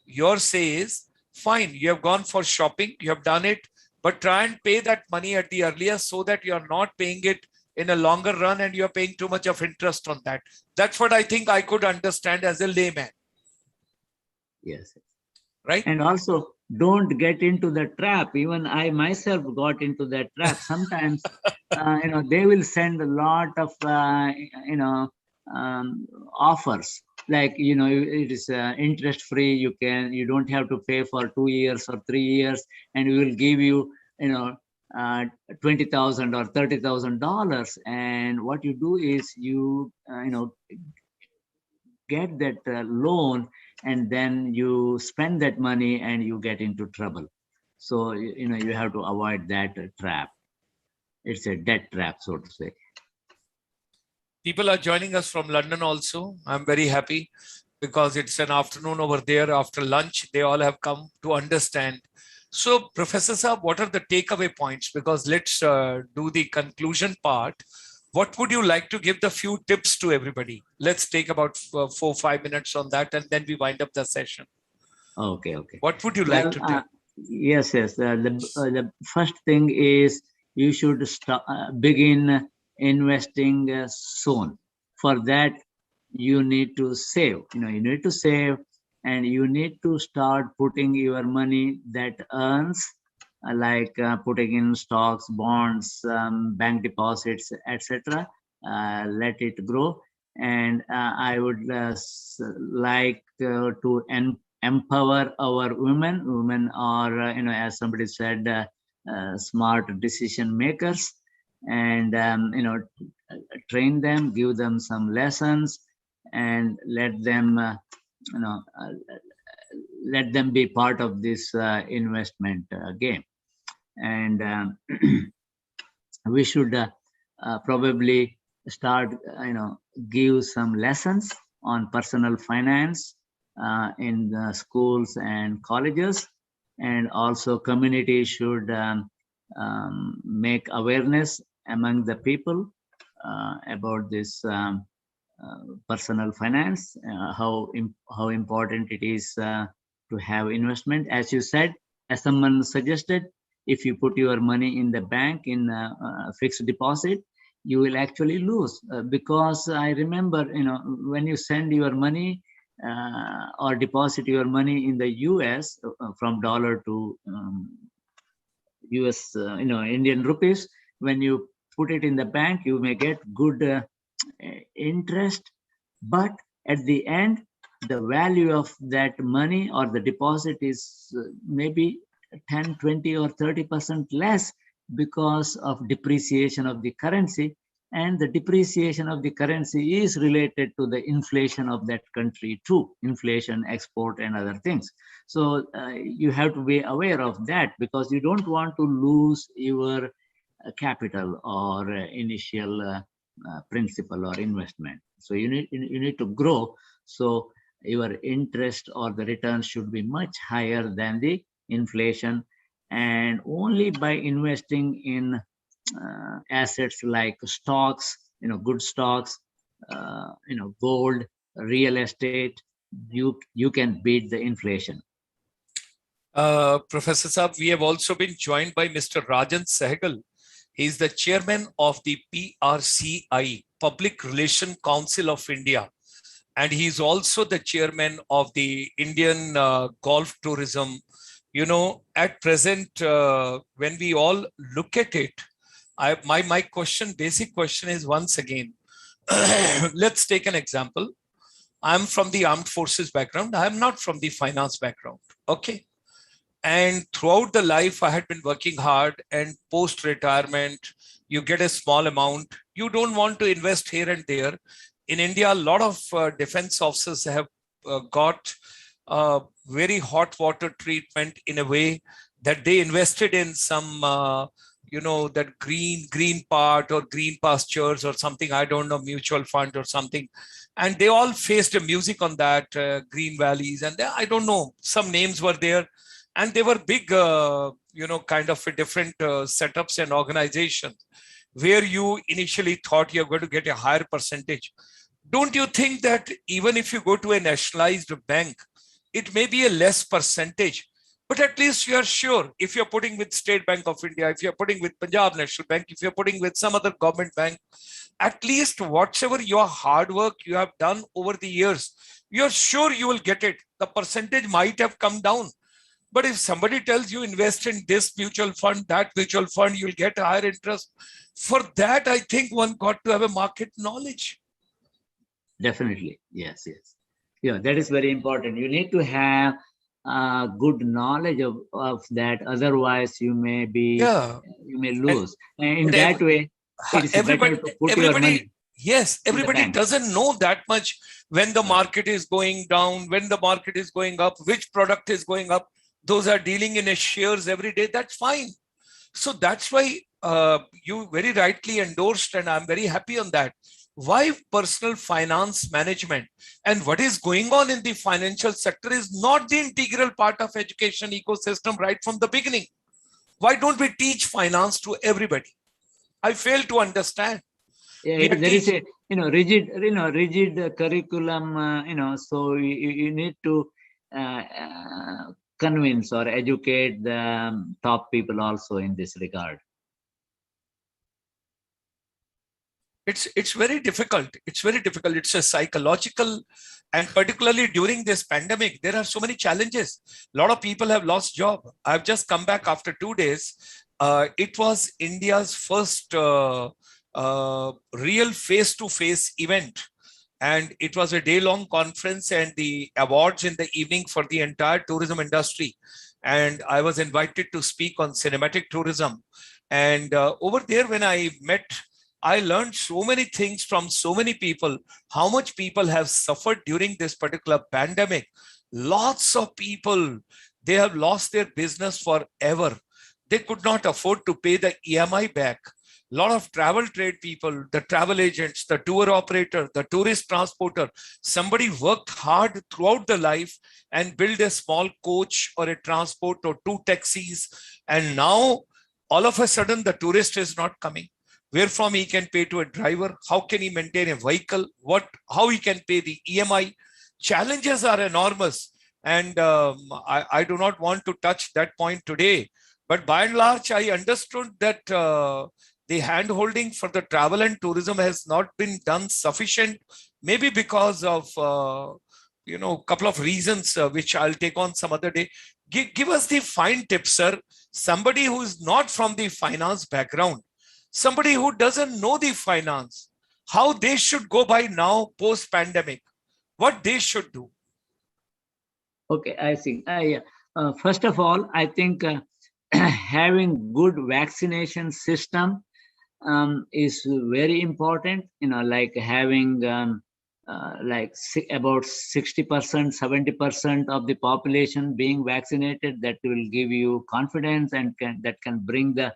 Speaker 1: your say is fine, you have gone for shopping, you have done it, but try and pay that money at the earliest so that you are not paying it in a longer run and you're paying too much of interest on that. That's what I think I could understand as a layman.
Speaker 3: Yes.
Speaker 1: Right.
Speaker 3: And also, don't get into the trap. Even I myself got into that trap. Sometimes, they will send a lot of, offers. Like, it is interest free. You don't have to pay for 2 years or 3 years, and we will give you, $20,000 or $30,000. And what you do is you, get that loan, and then you spend that money and you get into trouble. So, you have to avoid that trap. It's a debt trap, so to say.
Speaker 1: People are joining us from London also. I'm very happy because it's an afternoon over there. After lunch, they all have come to understand. So, Professor Saab, what are the takeaway points? Because let's do the conclusion part. What would you like to give the few tips to everybody? Let's take about 4-5 minutes on that, and then we wind up the session.
Speaker 3: Okay.
Speaker 1: What would you like to tell?
Speaker 3: Yes. The first thing is you should begin investing soon. For that, you need to save. You need to save, and you need to start putting your money that earns, like putting in stocks, bonds, bank deposits, etc. Let it grow. And I would like to empower our women. Women are, as somebody said, smart decision makers, and train them, give them some lessons, and let them be part of this investment game. And we should probably start, give some lessons on personal finance in the schools and colleges, and also community should make awareness among the people about this personal finance, how important it is to have investment. As you said, as someone suggested, if you put your money in the bank in fixed deposit, you will actually lose because I remember, when you send your money or deposit your money in the US from dollar to US, Indian rupees, when you put it in the bank, you may get good interest, but at the end, the value of that money or the deposit is maybe 10, 20 or 30% less because of depreciation of the currency. And the depreciation of the currency is related to the inflation of that country too, inflation, export, and other things. So you have to be aware of that because you don't want to lose your capital or initial principal or investment. So you need to grow. So your interest or the return should be much higher than the inflation. And only by investing in assets like stocks, good stocks, gold, real estate, you can beat the inflation.
Speaker 1: Professor Saab, we have also been joined by Mr. Rajan Sehgal. He is the chairman of the PRCI, Public Relation Council of India. And he is also the chairman of the Indian Golf Tourism. At present, when we all look at it, my basic question is once again, let's take an example. I'm from the armed forces background. I'm not from the finance background. Okay. And throughout the life, I had been working hard, and post-retirement, you get a small amount. You don't want to invest here and there. In India, a lot of defense officers have got very hot water treatment in a way that they invested in some, that green part or green pastures or something, I don't know, mutual fund or something. And they all faced a music on that, green valleys. And I don't know, some names were there. And they were big, kind of a different setups and organizations where you initially thought you're going to get a higher percentage. Don't you think that even if you go to a nationalized bank, it may be a less percentage, but at least you are sure if you're putting with State Bank of India, if you're putting with Punjab National Bank, if you're putting with some other government bank, at least whatever your hard work you have done over the years, you're sure you will get it. The percentage might have come down. But if somebody tells you invest in this mutual fund, that mutual fund, you'll get higher interest. For that, I think one got to have a market knowledge.
Speaker 3: Definitely. Yes. Yeah, that is very important. You need to have good knowledge of that. Otherwise, you may lose. And in that way, it is better to put your money.
Speaker 1: Yes, everybody doesn't know that much when the market is going down, when the market is going up, which product is going up. Those are dealing in shares every day. That's fine. So that's why you very rightly endorsed, and I'm very happy on that. Why personal finance management and what is going on in the financial sector is not the integral part of education ecosystem right from the beginning. Why don't we teach finance to everybody? I fail to understand.
Speaker 3: Yeah, there is a rigid curriculum. So you need to convince or educate the top people also in this regard.
Speaker 1: It's very difficult. It's very difficult. It's a psychological, and particularly during this pandemic, there are so many challenges. A lot of people have lost job. I've just come back after 2 days. It was India's first real face-to-face event. And it was a day-long conference and the awards in the evening for the entire tourism industry. And I was invited to speak on cinematic tourism. And over there, when I met, I learned so many things from so many people, how much people have suffered during this particular pandemic. Lots of people, they have lost their business forever. They could not afford to pay the EMI back. A lot of travel trade people, the travel agents, the tour operator, the tourist transporter, somebody worked hard throughout the life and built a small coach or a transport or 2 taxis. And now all of a sudden the tourist is not coming. Where from he can pay to a driver? How can he maintain a vehicle? How he can pay the EMI? Challenges are enormous. And I do not want to touch that point today. But by and large, I understood that the hand holding for the travel and tourism has not been done sufficient, maybe because of, couple of reasons, which I'll take on some other day. Give us the fine tips, sir. Somebody who is not from the finance background, somebody who doesn't know the finance, how they should go by now post-pandemic, what they should do.
Speaker 3: Okay, I see. Yeah. First of all, I think having good vaccination system is very important. Like having about 60%, 70% of the population being vaccinated, that will give you confidence and that can bring the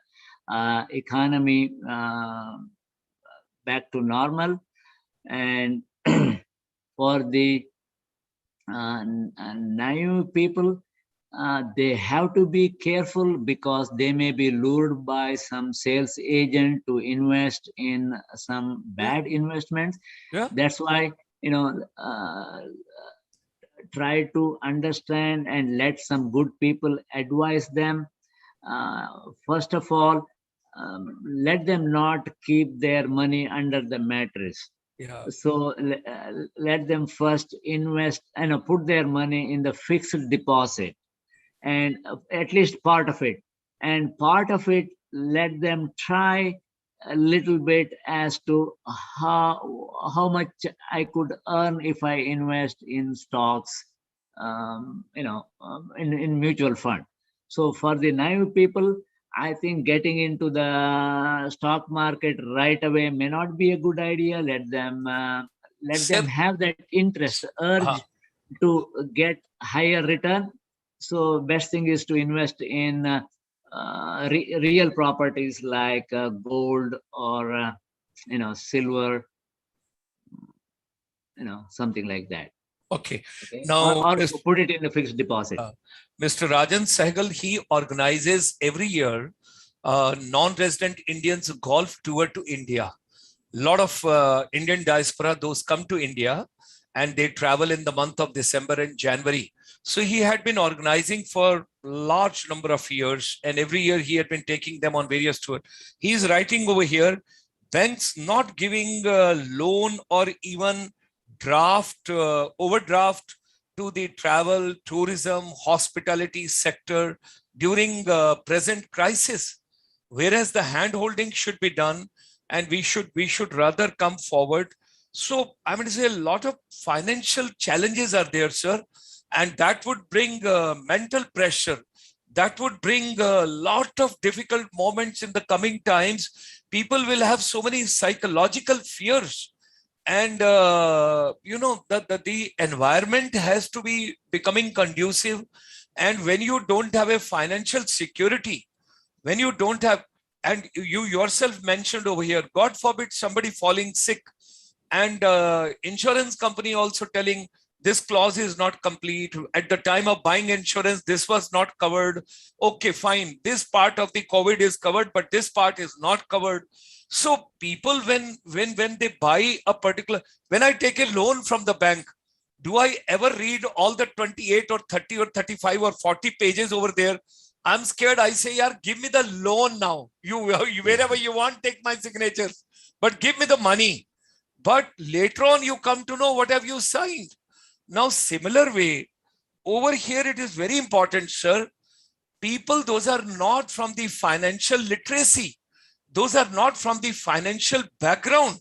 Speaker 3: economy back to normal. And for the naive people, they have to be careful because they may be lured by some sales agent to invest in some bad investments.
Speaker 1: Yeah.
Speaker 3: That's why, try to understand and let some good people advise them. First of all, let them not keep their money under the mattress.
Speaker 1: Yeah.
Speaker 3: So let them first invest and put their money in the fixed deposit, and at least part of it. And part of it, let them try a little bit as to how much I could earn if I invest in stocks, in mutual fund. So for the naive people, I think getting into the stock market right away may not be a good idea. Let them have that interest, urge to get higher return. So best thing is to invest in real properties like gold or silver, something like that.
Speaker 1: Okay. Now,
Speaker 3: or put it in a fixed deposit.
Speaker 1: Mr. Rajan Sehgal, he organizes every year non-resident Indians golf tour to India. A lot of Indian diaspora, those come to India and they travel in the month of December and January. So he had been organizing for large number of years, and every year he had been taking them on various tours. He is writing over here, banks not giving a loan or even overdraft to the travel, tourism, hospitality sector during present crisis, whereas the hand-holding should be done, and we should rather come forward. So I'm going to say a lot of financial challenges are there, sir, and that would bring mental pressure. That would bring a lot of difficult moments in the coming times. People will have so many psychological fears. And, the environment has to be becoming conducive. And when you don't have a financial security, when you don't have, and you yourself mentioned over here, God forbid somebody falling sick, and insurance company also telling this clause is not complete. At the time of buying insurance, this was not covered. Okay, fine. This part of the COVID is covered, but this part is not covered. So people, when they buy a particular, when I take a loan from the bank, do I ever read all the 28 or 30 or 35 or 40 pages over there? I'm scared. I say, yeah, give me the loan now. You wherever you want, take my signatures, but give me the money. But later on, you come to know what have you signed. Now, similar way, over here, it is very important, sir. People, those are not from the financial literacy. Those are not from the financial background.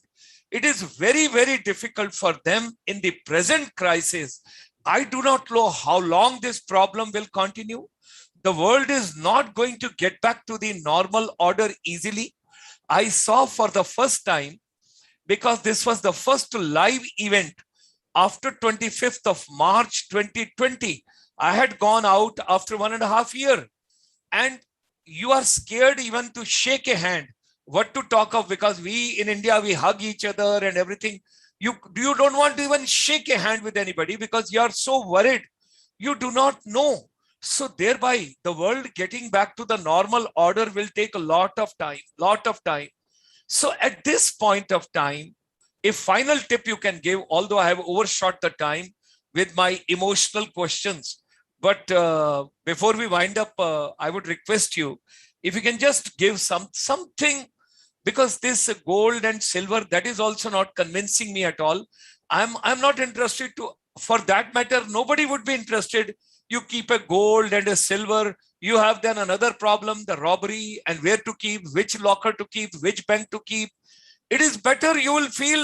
Speaker 1: It is very, very difficult for them in the present crisis. I do not know how long this problem will continue. The world is not going to get back to the normal order easily. I saw for the first time, because this was the first live event after 25th of March 2020. I had gone out after 1.5 years, and you are scared even to shake a hand. What to talk of, because we in India, we hug each other and everything. You don't want to even shake a hand with anybody because you are so worried. You do not know. So thereby, the world getting back to the normal order will take a lot of time. So at this point of time, a final tip you can give, although I have overshot the time with my emotional questions, but before we wind up, I would request you, if you can just give something, Because this gold and silver, that is also not convincing me at all. I'm not interested to, for that matter, nobody would be interested. You keep a gold and a silver, you have then another problem, the robbery, and where to keep, which locker to keep, which bank to keep. It is better, you will feel,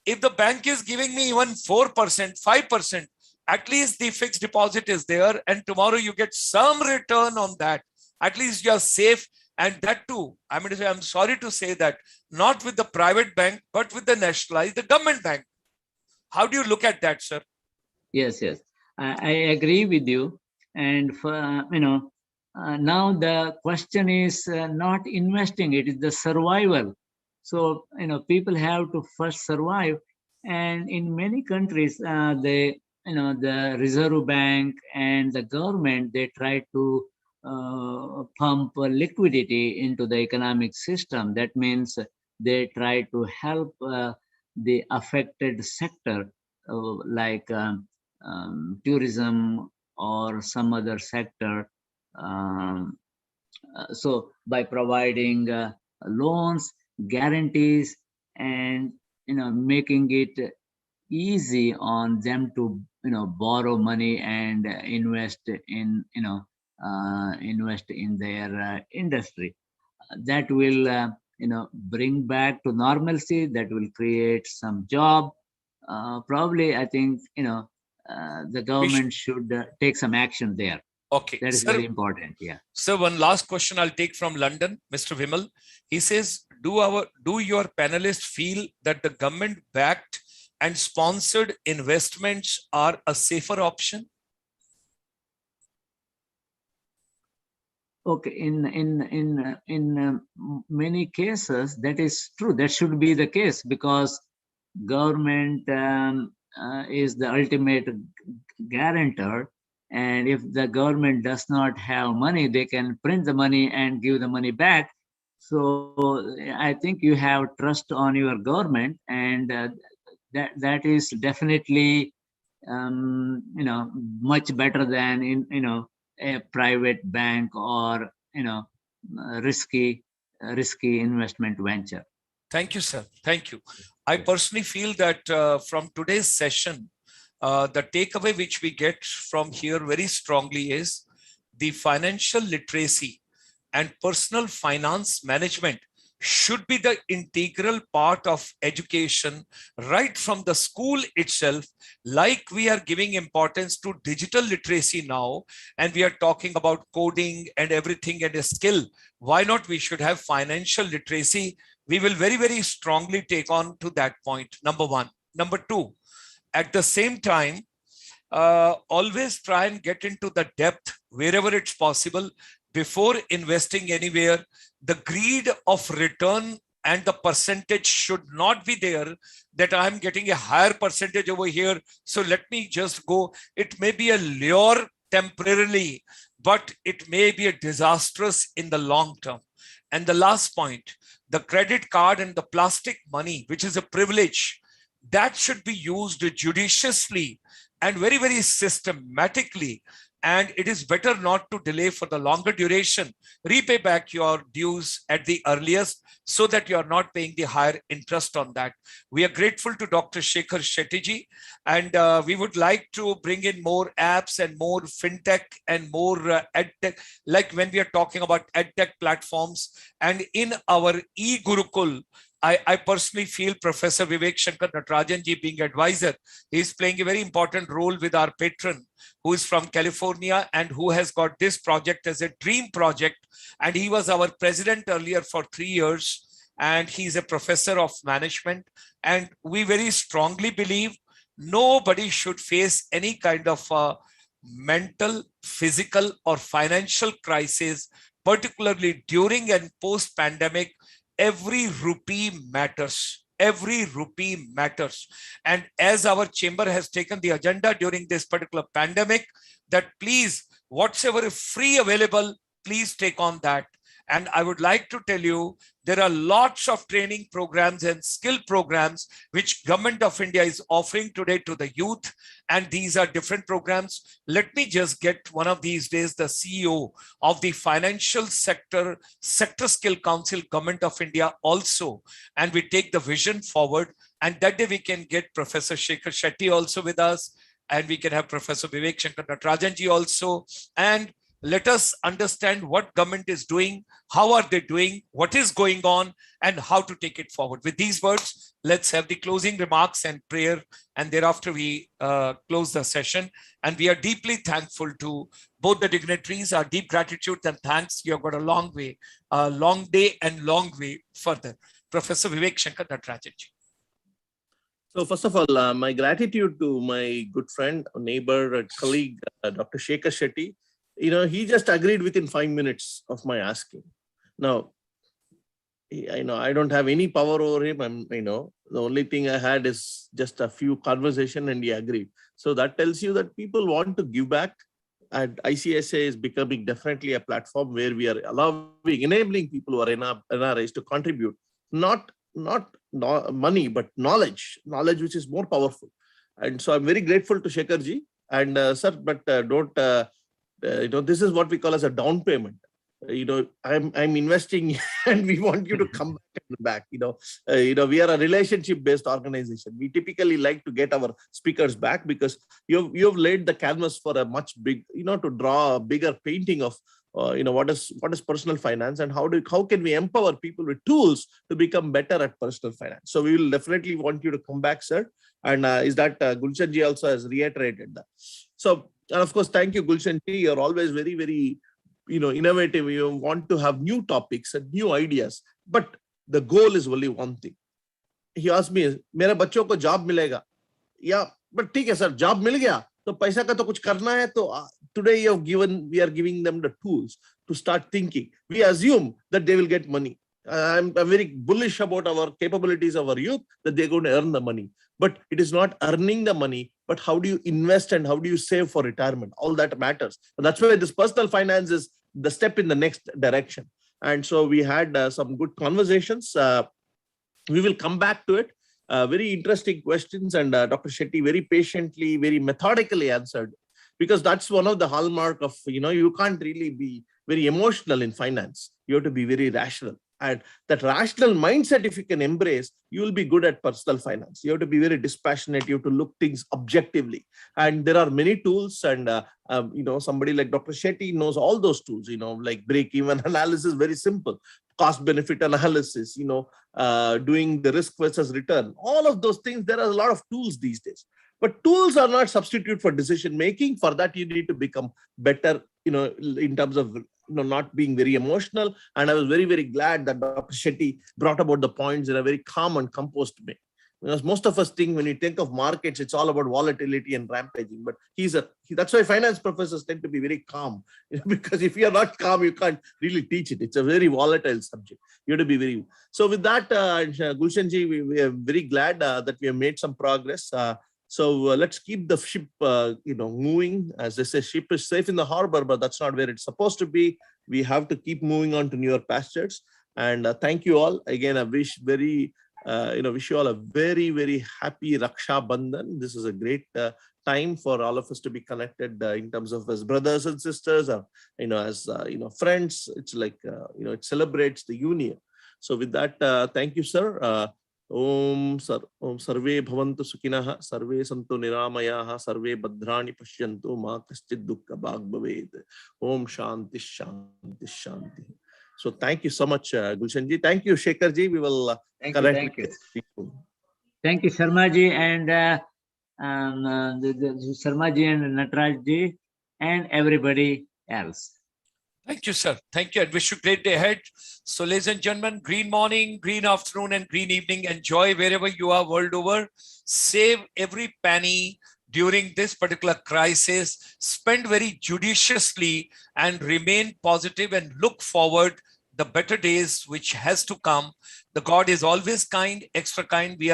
Speaker 1: if the bank is giving me even 4%, 5%, at least the fixed deposit is there, and tomorrow you get some return on that. At least you are safe. And that too, I'm sorry to say that, not with the private bank, but with the nationalized, the government bank. How do you look at that, sir?
Speaker 3: Yes, yes, I agree with you. And for, now the question is not investing; it is the survival. So people have to first survive, and in many countries, the Reserve Bank and the government, they try to pump liquidity into the economic system. That means they try to help the affected sector, like tourism or some other sector. Um, so by providing loans, guarantees, and making it easy on them to borrow money and invest in their industry, that will bring back to normalcy, that will create some job. Probably I think the government should take some action there.
Speaker 1: Okay,
Speaker 3: That is
Speaker 1: sir,
Speaker 3: very important. Yeah.
Speaker 1: So one last question I'll take from London, Mr. Vimal. He says, do your panelists feel that the government backed and sponsored investments are a safer option?
Speaker 3: Okay, in many cases that is true. That should be the case, because government is the ultimate guarantor, and if the government does not have money, they can print the money and give the money back. So I think you have trust on your government, and that is definitely much better than in a private bank or risky investment venture.
Speaker 1: Thank you, sir. Thank you. I personally feel that from today's session, the takeaway which we get from here very strongly is the financial literacy and personal finance management should be the integral part of education right from the school itself. Like we are giving importance to digital literacy now, and we are talking about coding and everything and a skill. Why not we should have financial literacy? We will very, very strongly take on to that point, number one. Number two, at the same time, always try and get into the depth wherever it's possible before investing anywhere. The greed of return and the percentage should not be there, that I'm getting a higher percentage over here, so let me just go. It may be a lure temporarily, but it may be a disastrous in the long term. And the last point, the credit card and the plastic money, which is a privilege, that should be used judiciously and very, very systematically. And it is better not to delay for the longer duration. Repay back your dues at the earliest so that you are not paying the higher interest on that. We are grateful to Dr. Shekar Shetty ji, and we would like to bring in more apps and more fintech and more edtech, like when we are talking about edtech platforms. And in our e-Gurukul, I personally feel Professor Vivek Shankar Natarajan ji, being advisor, he is playing a very important role with our patron, who is from California and who has got this project as a dream project. And he was our president earlier for 3 years, and he's a professor of management. And we very strongly believe nobody should face any kind of mental, physical, or financial crisis, particularly during and post-pandemic. Every rupee matters. Every rupee matters. And as our chamber has taken the agenda during this particular pandemic, that please, whatsoever is free available, please take on that. And I would like to tell you, there are lots of training programs and skill programs which Government of India is offering today to the youth. And these are different programs. Let me just get one of these days the CEO of the Financial Sector Skill Council, Government of India also. And we take the vision forward. And that day we can get Professor Shekar Shetty also with us. And we can have Professor Vivek Shankar Natarajan ji also. And let us understand what government is doing, how are they doing, what is going on, and how to take it forward. With these words, let's have the closing remarks and prayer, and thereafter we close the session. And we are deeply thankful to both the dignitaries, our deep gratitude and thanks. You have got a long way, a long day and long way further. Professor Vivek Shankar Natarajan ji.
Speaker 2: So first of all, my gratitude to my good friend, neighbor, colleague, Dr. Shekar Shetty. He just agreed within 5 minutes of my asking. Now, I don't have any power over him. The only thing I had is just a few conversation and he agreed. So that tells you that people want to give back, and ICSA is becoming definitely a platform where we are enabling people who are NRIs to contribute, not money, but knowledge which is more powerful. And so I'm very grateful to Shekar ji. And sir, but don't, this is what we call as a down payment. I'm investing and we want you to come back. We are a relationship-based organization. We typically like to get our speakers back because you've laid the canvas for a much big, to draw a bigger painting of what is personal finance, and how can we empower people with tools to become better at personal finance. So we will definitely want you to come back, sir. And is that Gulshan ji also has reiterated that. So, and of course, thank you, Gulshan ji. You're always very, very, innovative. You want to have new topics and new ideas, but the goal is only one thing. He asked me, "Mera bachcho ko job milega?" Yeah, but ठीक है, sir, job मिल गया. तो पैसा का तो कुछ करना है. तो today we are giving them the tools to start thinking. We assume that they will get money. I'm very bullish about our capabilities of our youth, that they're going to earn the money. But it is not earning the money, but how do you invest and how do you save for retirement? All that matters. And that's why this personal finance is the step in the next direction. And so we had some good conversations. We will come back to it. Very interesting questions, and Dr. Shetty very patiently, very methodically answered, because that's one of the hallmark of, you can't really be very emotional in finance. You have to be very rational. And that rational mindset, if you can embrace, you will be good at personal finance. You have to be very dispassionate. You have to look things objectively. And there are many tools, and somebody like Dr. Shetty knows all those tools, like break-even analysis, very simple. Cost-benefit analysis, doing the risk versus return. All of those things, there are a lot of tools these days. But tools are not substitute for decision-making. For that, you need to become better, in terms of not being very emotional. And I was very, very glad that Dr. Shetty brought about the points in a very calm and composed way. Because most of us think when we think of markets, it's all about volatility and rampaging. But that's why finance professors tend to be very calm. Because if you are not calm, you can't really teach it. It's a very volatile subject. You have to be very. So with that, Gulshan ji, we are very glad that we have made some progress. So let's keep the ship, moving. As they say, ship is safe in the harbor, but that's not where it's supposed to be. We have to keep moving on to newer pastures. And thank you all again. I wish wish you all a very, very happy Raksha Bandhan. This is a great time for all of us to be connected in terms of as brothers and sisters, or as friends. It's like it celebrates the union. So with that, thank you, sir. Om sarve bhavantu sukhinah, sarve santu niramayaha, sarve bhadrani pashyantu, ma kaschid dukkha bhag bhaved. Om shanti shanti shanti. So thank you so much, Gulshan ji. Thank you, Shekar ji. We will
Speaker 3: Thank you. Thank you, Sharma ji, and Sharma ji and Nataraj ji, and everybody else.
Speaker 1: Thank you, sir. Thank you. I wish you a great day ahead. So, ladies and gentlemen, green morning, green afternoon, and green evening. Enjoy wherever you are world over. Save every penny during this particular crisis. Spend very judiciously and remain positive and look forward the better days which has to come. The God is always kind, extra kind. We are